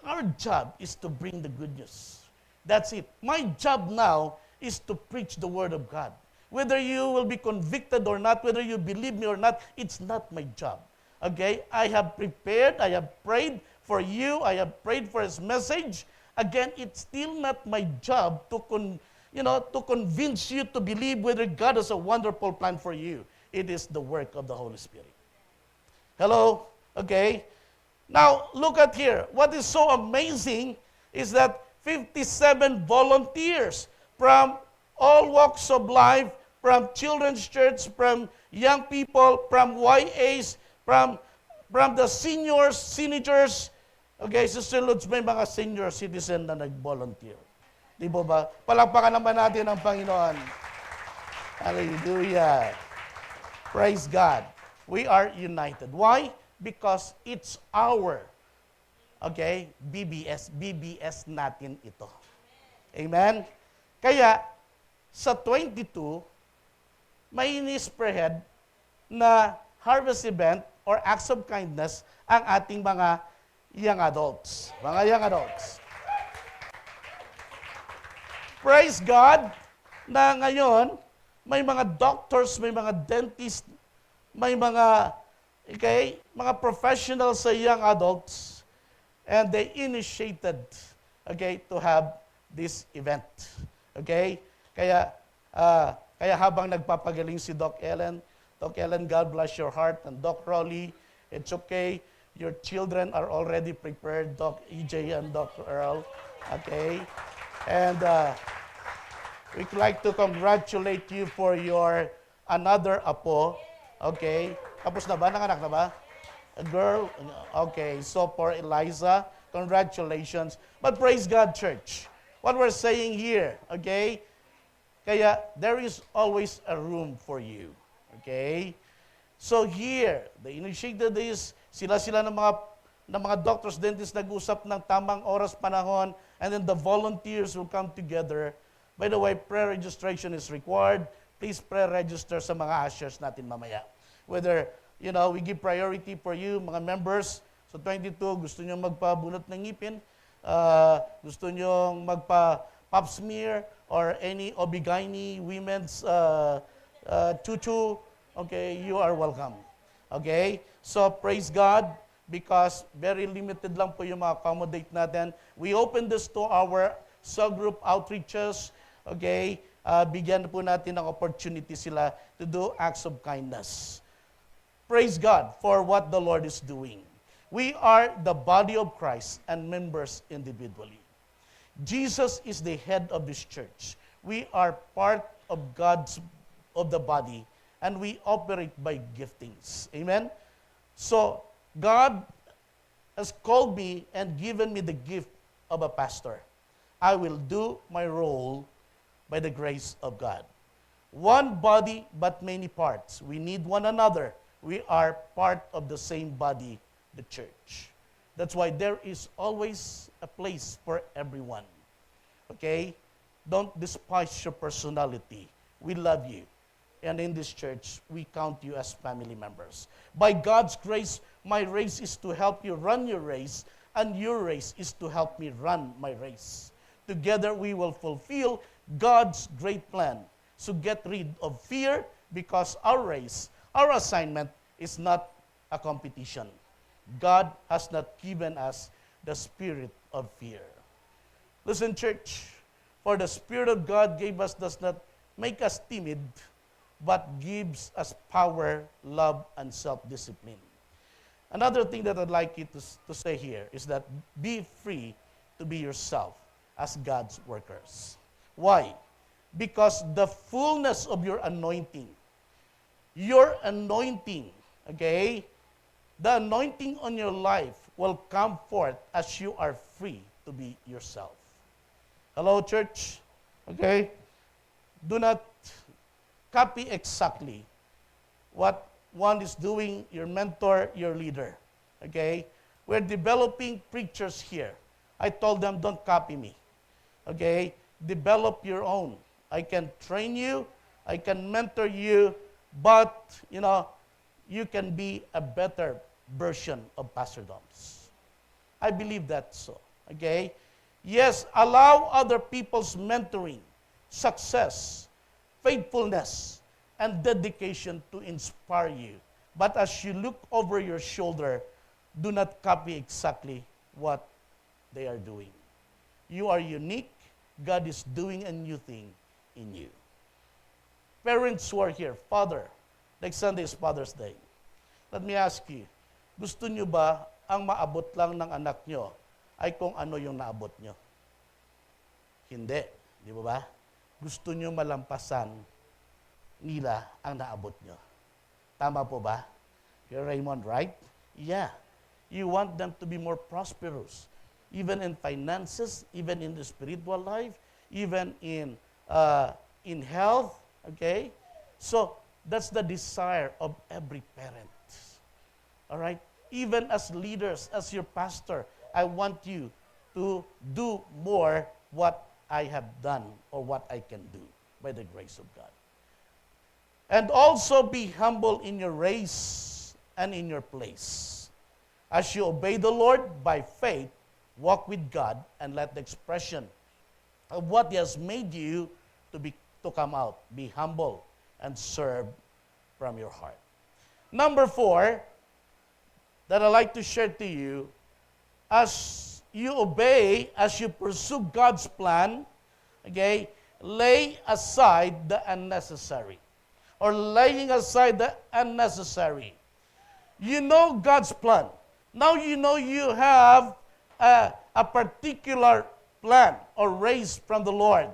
Our job is to bring the good news. That's it. My job now is to preach the Word of God. Whether you will be convicted or not, whether you believe me or not, it's not my job. Okay? I have prepared, I have prayed for you, I have prayed for his message. Again, it's still not my job to to convince you to believe whether God has a wonderful plan for you. It is the work of the Holy Spirit. Hello? Okay? Now, look at here. What is so amazing is that 57 volunteers from all walks of life, from children's church, from young people, from YAs, from the seniors, senators. Okay, Sister Lutz, may mga senior citizen na nag-volunteer. Di ba? Palakpakan naman natin ang Panginoon. Hallelujah. Praise God. We are united. Why? Because it's our, okay, BBS natin ito. Amen? Kaya, sa 22, may ini-spearhead na harvest event or acts of kindness ang ating mga young adults. Mga young adults. Praise God na ngayon, may mga doctors, may mga dentists, may mga professionals sa young adults, and they initiated, to have this event. Okay? Kaya habang nagpapagaling si Doc Ellen, God bless your heart, and Doc Rolly, it's okay. Your children are already prepared, Doc EJ and Doc Earl. Okay? And we'd like to congratulate you for your another apo. Okay? Tapos na ba? Nanganak na ba? A girl? Okay. So for Eliza, congratulations. But praise God, church. What we're saying here, okay? Kaya there is always a room for you. Okay? So here, the initiated is, sila ng mga doctors, dentists nag-usap ng tamang oras, panahon, and then the volunteers will come together. By the way, prayer registration is required. Please pre-register sa mga ushers natin mamaya. Whether, we give priority for you, mga members. So 22, gusto nyo magpabunot ng ngipin, gusto nyo magpa-pap smear, or any OB-GYN women's tutu, okay, you are welcome. Okay? So praise God, because very limited lang po yung ma-accommodate natin. We open this to our cell group outreaches. Okay? Bigyan po natin ng opportunity sila to do acts of kindness. Praise God for what the Lord is doing. We are the body of Christ and members individually. Jesus is the head of this church. We are part of the body, and we operate by giftings. Amen? So, God has called me and given me the gift of a pastor. I will do my role by the grace of God. One body, but many parts. We need one another. We are part of the same body, the church. That's why there is always a place for everyone. Okay? Don't despise your personality. We love you. And in this church, we count you as family members. By God's grace, my race is to help you run your race, and your race is to help me run my race. Together, we will fulfill God's great plan. So get rid of fear, because our race, our assignment is not a competition. God has not given us the spirit of fear. Listen, church, for the Spirit of God gave us does not make us timid, but gives us power, love, and self-discipline. Another thing that I'd like you to say here is that be free to be yourself as God's workers. Why? Because the fullness of your anointing, okay, the anointing on your life will come forth as you are free to be yourself. Hello, church? Okay? Do not copy exactly what one is doing, your mentor, your leader. Okay? We're developing preachers here. I told them, don't copy me. Okay? Develop your own. I can train you, I can mentor you, but, you can be a better version of Pastor Doms. I believe that so. Okay? Yes, allow other people's mentoring, success, faithfulness, and dedication to inspire you But as you look over your shoulder, do not copy exactly what they are doing. You are unique. God is doing a new thing in you. Parents who are here, Father, next Sunday is Father's Day. Let me ask you, gusto nyo ba ang maabot lang ng anak nyo ay kung ano yung naabot nyo? Hindi. Di ba ba? Gusto nyo malampasan nila ang naabot nyo. Tama po ba? You're Raymond, right? Yeah. You want them to be more prosperous. Even in finances, even in the spiritual life, even in health. Okay? So, that's the desire of every parent. All right? Even as leaders, as your pastor, I want you to do more what I have done or what I can do by the grace of God. And also be humble in your race and in your place. As you obey the Lord by faith, walk with God and let the expression of what He has made you to come out. Be humble and serve from your heart. Number 4, that I'd like to share to you, as you obey, as you pursue God's plan, okay, lay aside the unnecessary. Or laying aside the unnecessary. You know God's plan. Now you know you have a particular plan or race from the Lord.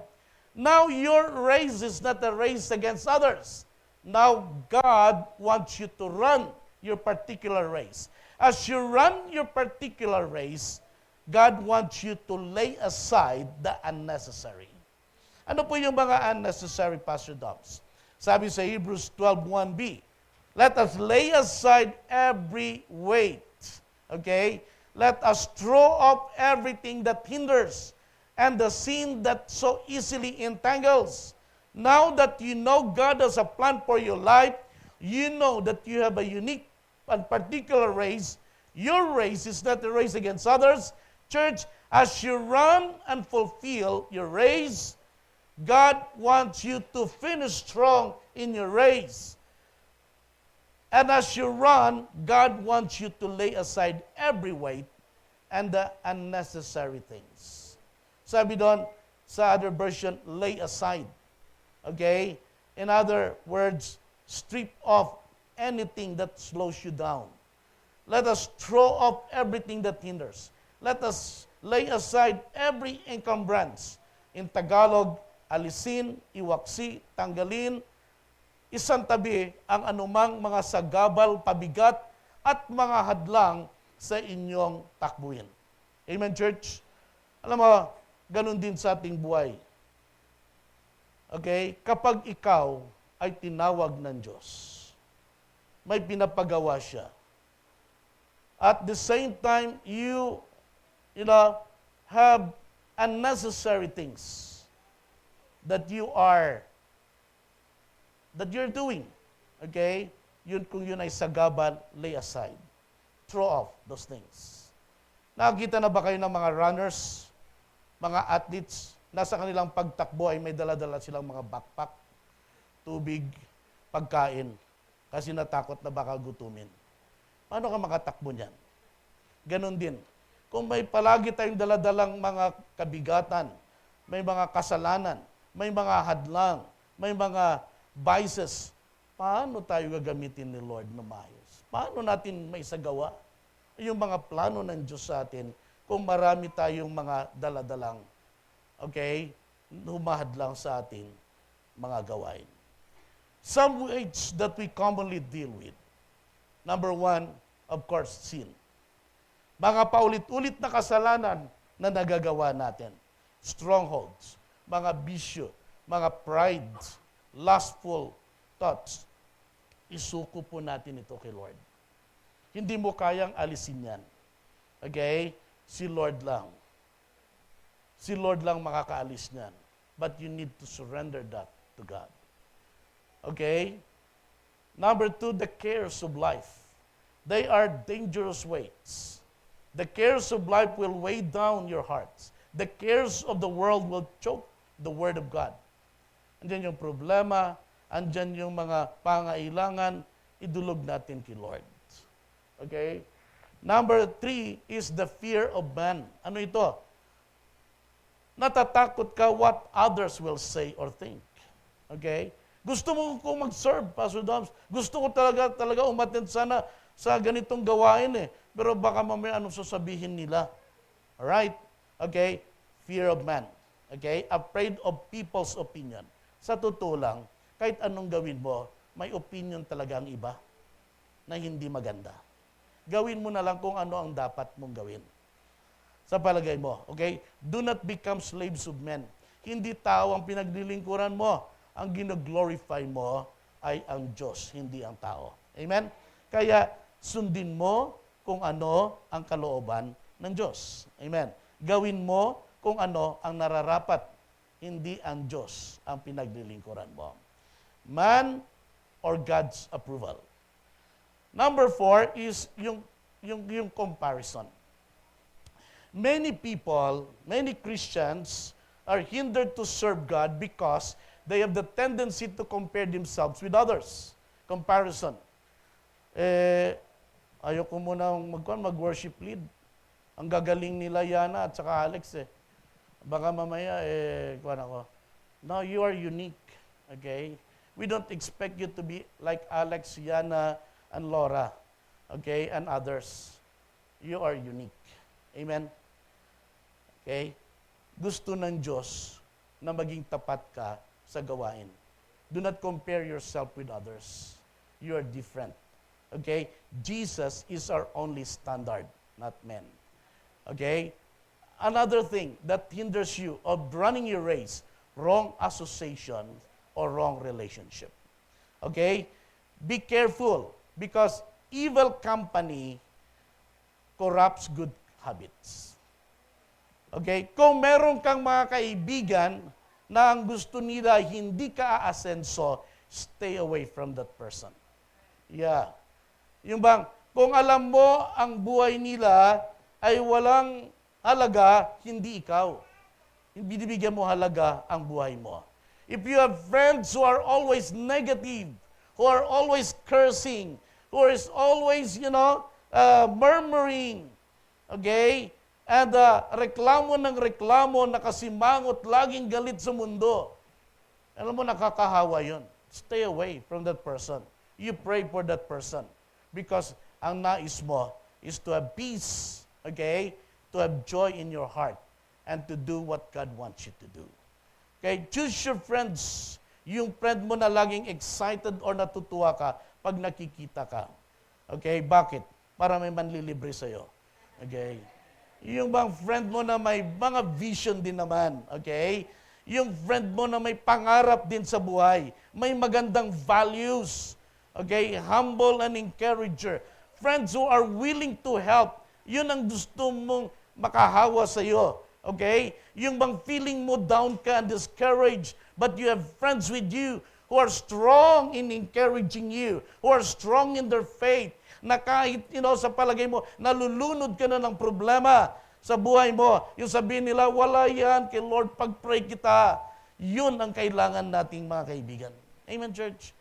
Now your race is not a race against others. Now God wants you to run your particular race. As you run your particular race, God wants you to lay aside the unnecessary. Ano po yung mga unnecessary, Pastor Dobbs? Sabi sa Hebrews 12:1b, let us lay aside every weight. Okay? Let us throw off everything that hinders and the sin that so easily entangles. Now that you know God has a plan for your life, you know that you have a unique and particular race. Your race is not a race against others. Church, as you run and fulfill your race, God wants you to finish strong in your race. And as you run, God wants you to lay aside every weight and the unnecessary things. Sabi doon, sa other version, lay aside. Okay? In other words, strip off anything that slows you down. Let us throw off everything that hinders. Let us lay aside every encumbrance. In Tagalog, alisin, iwaksi, tanggalin, isang tabi ang anumang mga sagabal, pabigat, at mga hadlang sa inyong takbuhin. Amen, church? Alam mo, ganun din sa ating buhay. Okay? Kapag ikaw ay tinawag ng Diyos, may pinapagawa siya. At the same time, you have unnecessary things that you're doing. Okay? Kung yun ay sagabal, lay aside. Throw off those things. Nakakita na ba kayo ng mga runners, mga athletes, nasa kanilang pagtakbo ay may dala-dala silang mga backpack, tubig, pagkain, kasi natakot na baka gutumin. Paano ka makatakbo niyan? Ganon din. Kung may palagi tayong daladalang mga kabigatan, may mga kasalanan, may mga hadlang, may mga vices, paano tayo gagamitin ni Lord na maayos? Paano natin maisagawa yung mga plano ng Diyos sa atin kung marami tayong mga daladalang, okay, humahadlang sa atin mga gawain? Some ways that we commonly deal with. Number 1, of course, sin. Mga paulit-ulit na kasalanan na nagagawa natin. Strongholds, mga bisyo, mga pride, lustful thoughts. Isuko po natin ito kay Lord. Hindi mo kayang alisin yan. Okay? Si Lord lang. Si Lord lang makakaalis niyan. But you need to surrender that to God. Okay? Number 2, the cares of life. They are dangerous weights. The cares of life will weigh down your hearts. The cares of the world will choke the Word of God. Andyan yung problema, andyan yung mga pangailangan, idulog natin kay Lord. Okay? Number 3 is the fear of man. Ano ito? Natatakot ka what others will say or think. Okay? Gusto mo kung mag-serve, Pastor Doms. Gusto ko talaga umattend sana sa ganitong gawain eh. Pero baka mamaya anong sasabihin nila. Alright? Okay? Fear of man. Okay? Afraid of people's opinion. Sa totoo lang, kahit anong gawin mo, may opinion talaga ang iba na hindi maganda. Gawin mo na lang kung ano ang dapat mong gawin. Sa palagay mo, okay? Do not become slaves of men. Hindi tao ang pinaglilingkuran mo. Ang gino-glorify mo ay ang Diyos, hindi ang tao. Amen? Kaya sundin mo kung ano ang kalooban ng Diyos. Amen? Gawin mo kung ano ang nararapat, hindi ang Diyos ang pinaglilingkuran mo. Man or God's approval. Number 4 is yung comparison. Many people, many Christians are hindered to serve God because they have the tendency to compare themselves with others. Comparison. Ayoko muna mag-worship lead. Ang gagaling nila Yana at saka Alex eh. Baka mamaya No, you are unique. Okay? We don't expect you to be like Alex, Yana, and Laura. Okay? And others. You are unique. Amen? Okay? Gusto ng Diyos na maging tapat ka sa gawain. Do not compare yourself with others. You are different. Okay? Jesus is our only standard, not men. Okay? Another thing that hinders you of running your race, wrong association or wrong relationship. Okay? Be careful because evil company corrupts good habits. Okay? Kung meron kang mga kaibigan na ang gusto nila hindi ka aasenso, stay away from that person. Yeah. Yung bang, kung alam mo ang buhay nila ay walang halaga, hindi ikaw. Binibigyan mo halaga ang buhay mo. If you have friends who are always negative, who are always cursing, who is always, murmuring, okay? And reklamo ng reklamo, nakasimangot, laging galit sa mundo. Alam mo, nakakahawa yun. Stay away from that person. You pray for that person. Because ang nais mo is to have peace, okay? To have joy in your heart and to do what God wants you to do. Okay? Choose your friends. Yung friend mo na laging excited or natutuwa ka pag nakikita ka. Okay? Bakit? Para may manlilibre sa'yo. Okay? Yung bang friend mo na may mga vision din naman. Okay? Yung friend mo na may pangarap din sa buhay. May magandang values. Okay? Humble and encourager. Friends who are willing to help. Yun ang gusto mong makahawa sa iyo. Okay? Yung bang feeling mo down ka and discouraged, but you have friends with you who are strong in encouraging you, who are strong in their faith, na kahit, sa palagay mo, nalulunod ka na ng problema sa buhay mo, yung sabihin nila, wala yan, kay Lord, pag-pray kita. Yun ang kailangan nating mga kaibigan. Amen, church?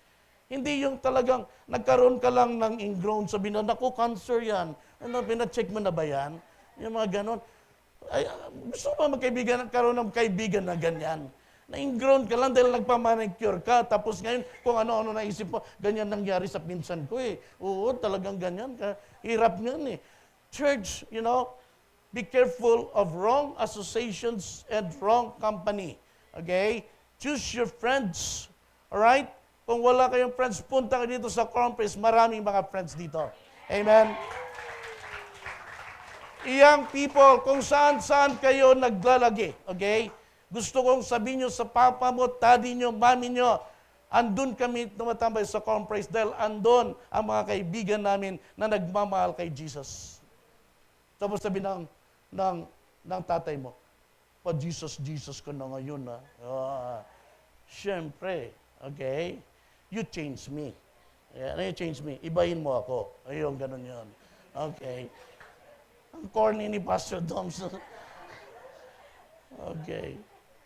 Hindi yung talagang nagkaroon ka lang ng ingrown, sabihin na, naku, cancer yan. Ano, pina-check mo na ba yan? Yung mga ganon. Ay, gusto ba magkaibigan, karoon ng kaibigan na ganyan? Na-ingrown ka lang dahil nagpamanicure ka. Tapos ngayon, kung ano-ano naisip mo, ganyan nangyari sa pinsan ko eh. Oo, talagang ganyan. Hirap niyan eh. Church, be careful of wrong associations and wrong company. Okay? Choose your friends. Alright? Kung wala kayong friends, punta ka dito sa conference. Maraming mga friends dito. Amen? Young people, kung saan-saan kayo naglalagi. Okay? Gusto kong sabihin nyo sa papa mo, daddy nyo, mami nyo, andun kami tumatambay sa conference dahil andun ang mga kaibigan namin na nagmamahal kay Jesus. Tapos sabi ng tatay mo, pa Jesus ka na ngayon. Siyempre, okay? You change me. Ano you change me? Ibahin mo ako. Ayun, ganun yun. Okay. Ang corny ni Pastor Thompson. Okay.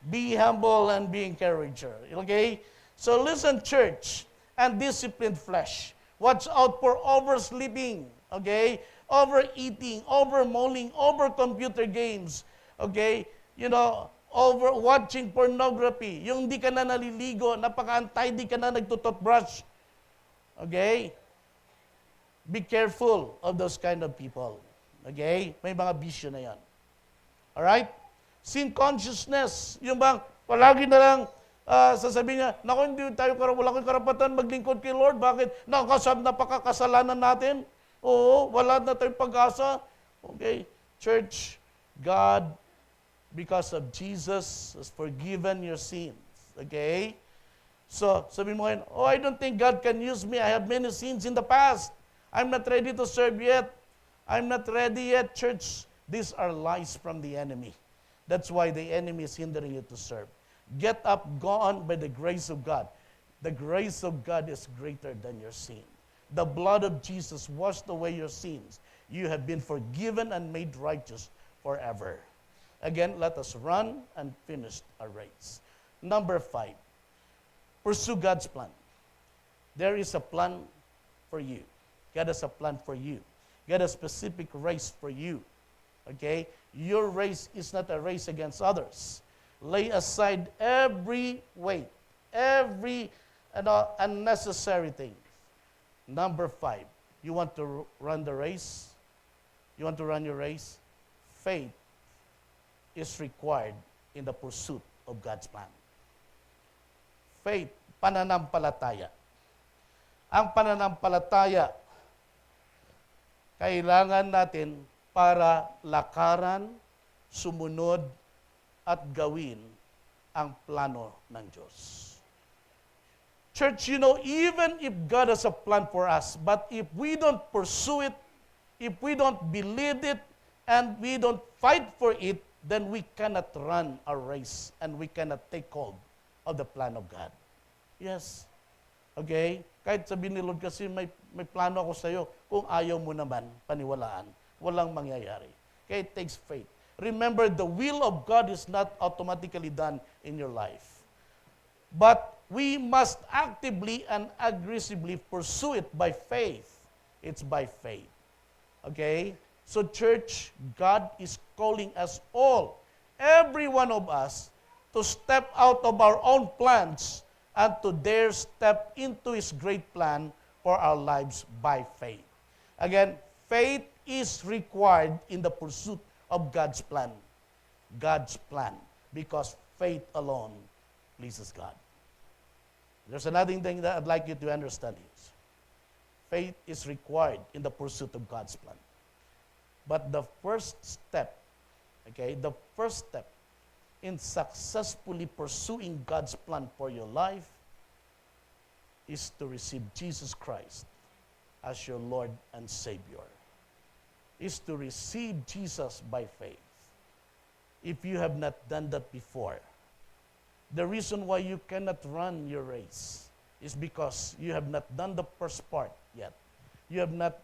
Be humble and be encourager. Okay? So listen, church, and disciplined flesh. Watch out for oversleeping, okay? Overeating, overmulling, over computer games, okay? Over watching pornography. Yung di ka na naliligo, napaka-untidy ka na nagtututbrush. Okay? Be careful of those kind of people. Okay? May mga bisyo na yan. Alright? Sin consciousness. Yung bang, palagi na lang sasabihin niya, naku, wala kang karapatan maglingkod kay Lord. Bakit? Napakakasalanan natin. Oo, wala na tayong pag-asa. Okay? Church, God, because of Jesus, has forgiven your sins. Okay? So, sabihin mo ngayon, I don't think God can use me. I have many sins in the past. I'm not ready to serve yet. I'm not ready yet, church. These are lies from the enemy. That's why the enemy is hindering you to serve. Get up, go on by the grace of God. The grace of God is greater than your sin. The blood of Jesus washed away your sins. You have been forgiven and made righteous forever. Again, let us run and finish our race. Number 5, pursue God's plan. There is a plan for you. God has a plan for you. God has a specific race for you. Okay? Your race is not a race against others. Lay aside every weight, every unnecessary thing. Number 5, you want to run the race? You want to run your race? Faith is required in the pursuit of God's plan. Faith, pananampalataya. Ang pananampalataya, kailangan natin para lakaran, sumunod, at gawin ang plano ng Diyos. Church, even if God has a plan for us, but if we don't pursue it, if we don't believe it, and we don't fight for it, then we cannot run our race and we cannot take hold of the plan of God. Yes. Okay? Kahit sabihin ni Lord kasi may plano ako sa iyo, kung ayaw mo naman paniwalaan, walang mangyayari. Okay? It takes faith. Remember, the will of God is not automatically done in your life. But we must actively and aggressively pursue it by faith. It's by faith. Okay? So church, God is calling us all, every one of us, to step out of our own plans and to dare step into His great plan for our lives by faith. Again, faith is required in the pursuit of God's plan. God's plan. Because faith alone pleases God. There's another thing that I'd like you to understand is, faith is required in the pursuit of God's plan. But the first step in successfully pursuing God's plan for your life is to receive Jesus Christ as your Lord and Savior. Is to receive Jesus by faith. If you have not done that before, the reason why you cannot run your race is because you have not done the first part yet. You have not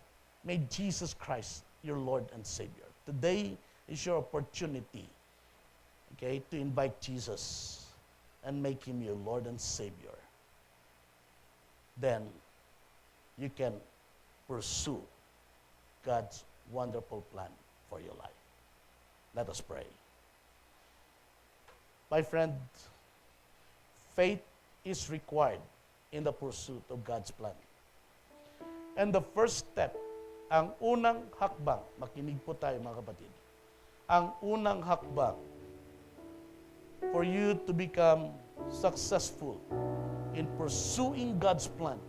made Jesus Christ your Lord and Savior. Today is your opportunity, okay, to invite Jesus and make Him your Lord and Savior. Then you can pursue God's wonderful plan for your life. Let us pray. My friend, faith is required in the pursuit of God's plan. And the first step, ang unang hakbang, makinig po tayo mga kapatid, ang unang hakbang for you to become successful in pursuing God's plan,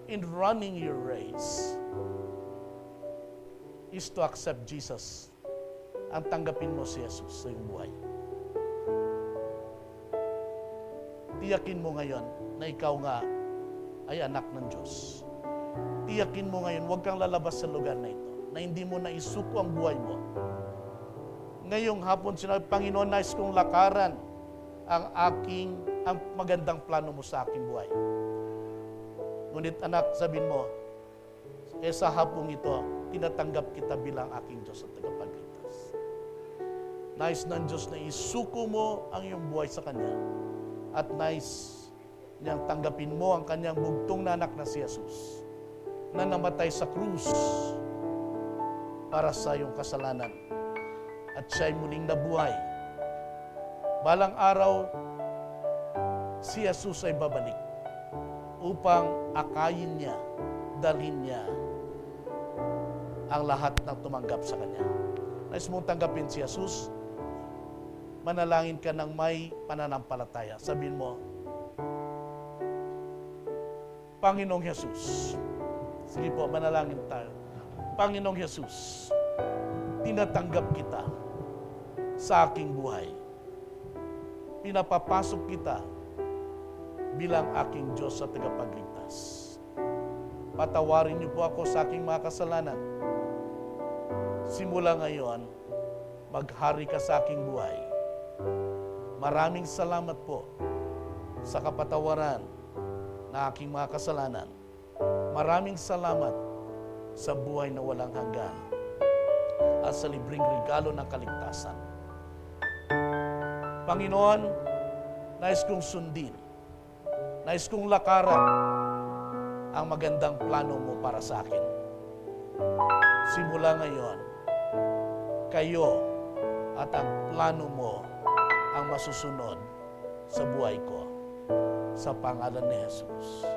in running your race, is to accept Jesus. Ang tanggapin mo si Jesus sa iyong buhay. Tiyakin mo ngayon na ikaw nga ay anak ng Diyos. Tiyakin mo ngayon, huwag kang lalabas sa lugar na ito, na hindi mo na isuko ang buhay mo. Ngayong hapon, sinabi, Panginoon, nais kong lakaran ang magandang plano mo sa aking buhay. Ngunit anak, sabihin mo, sa hapong ito, tinatanggap kita bilang aking Diyos at tagapagligtas. Nais ng Diyos na isuko mo ang iyong buhay sa Kanya at nais niyang tanggapin mo ang Kanyang bugtong na anak na si Jesus na namatay sa krus para sa iyong kasalanan. At siya'y muling nabuhay. Balang araw, si Jesus ay babalik upang akayin niya, dalhin niya ang lahat ng tumanggap sa Kanya. Nais mong tanggapin si Jesus, manalangin ka ng may pananampalataya. Sabihin mo, Panginoong Jesus. Sige po, manalangin tayo. Panginoong Jesus, tinatanggap kita sa aking buhay. Pinapapasok kita bilang aking Diyos sa tagapagligtas. Patawarin niyo po ako sa aking mga kasalanan. Simula ngayon, maghari ka sa aking buhay. Maraming salamat po sa kapatawaran na aking mga kasalanan. Maraming salamat sa buhay na walang hanggan at sa libreng regalo ng kaligtasan. Panginoon, nais kong sundin, nais kong lakaran ang magandang plano mo para sa akin. Simula ngayon, kayo at ang plano mo ang masusunod sa buhay ko. Sa pangalan ni Jesus.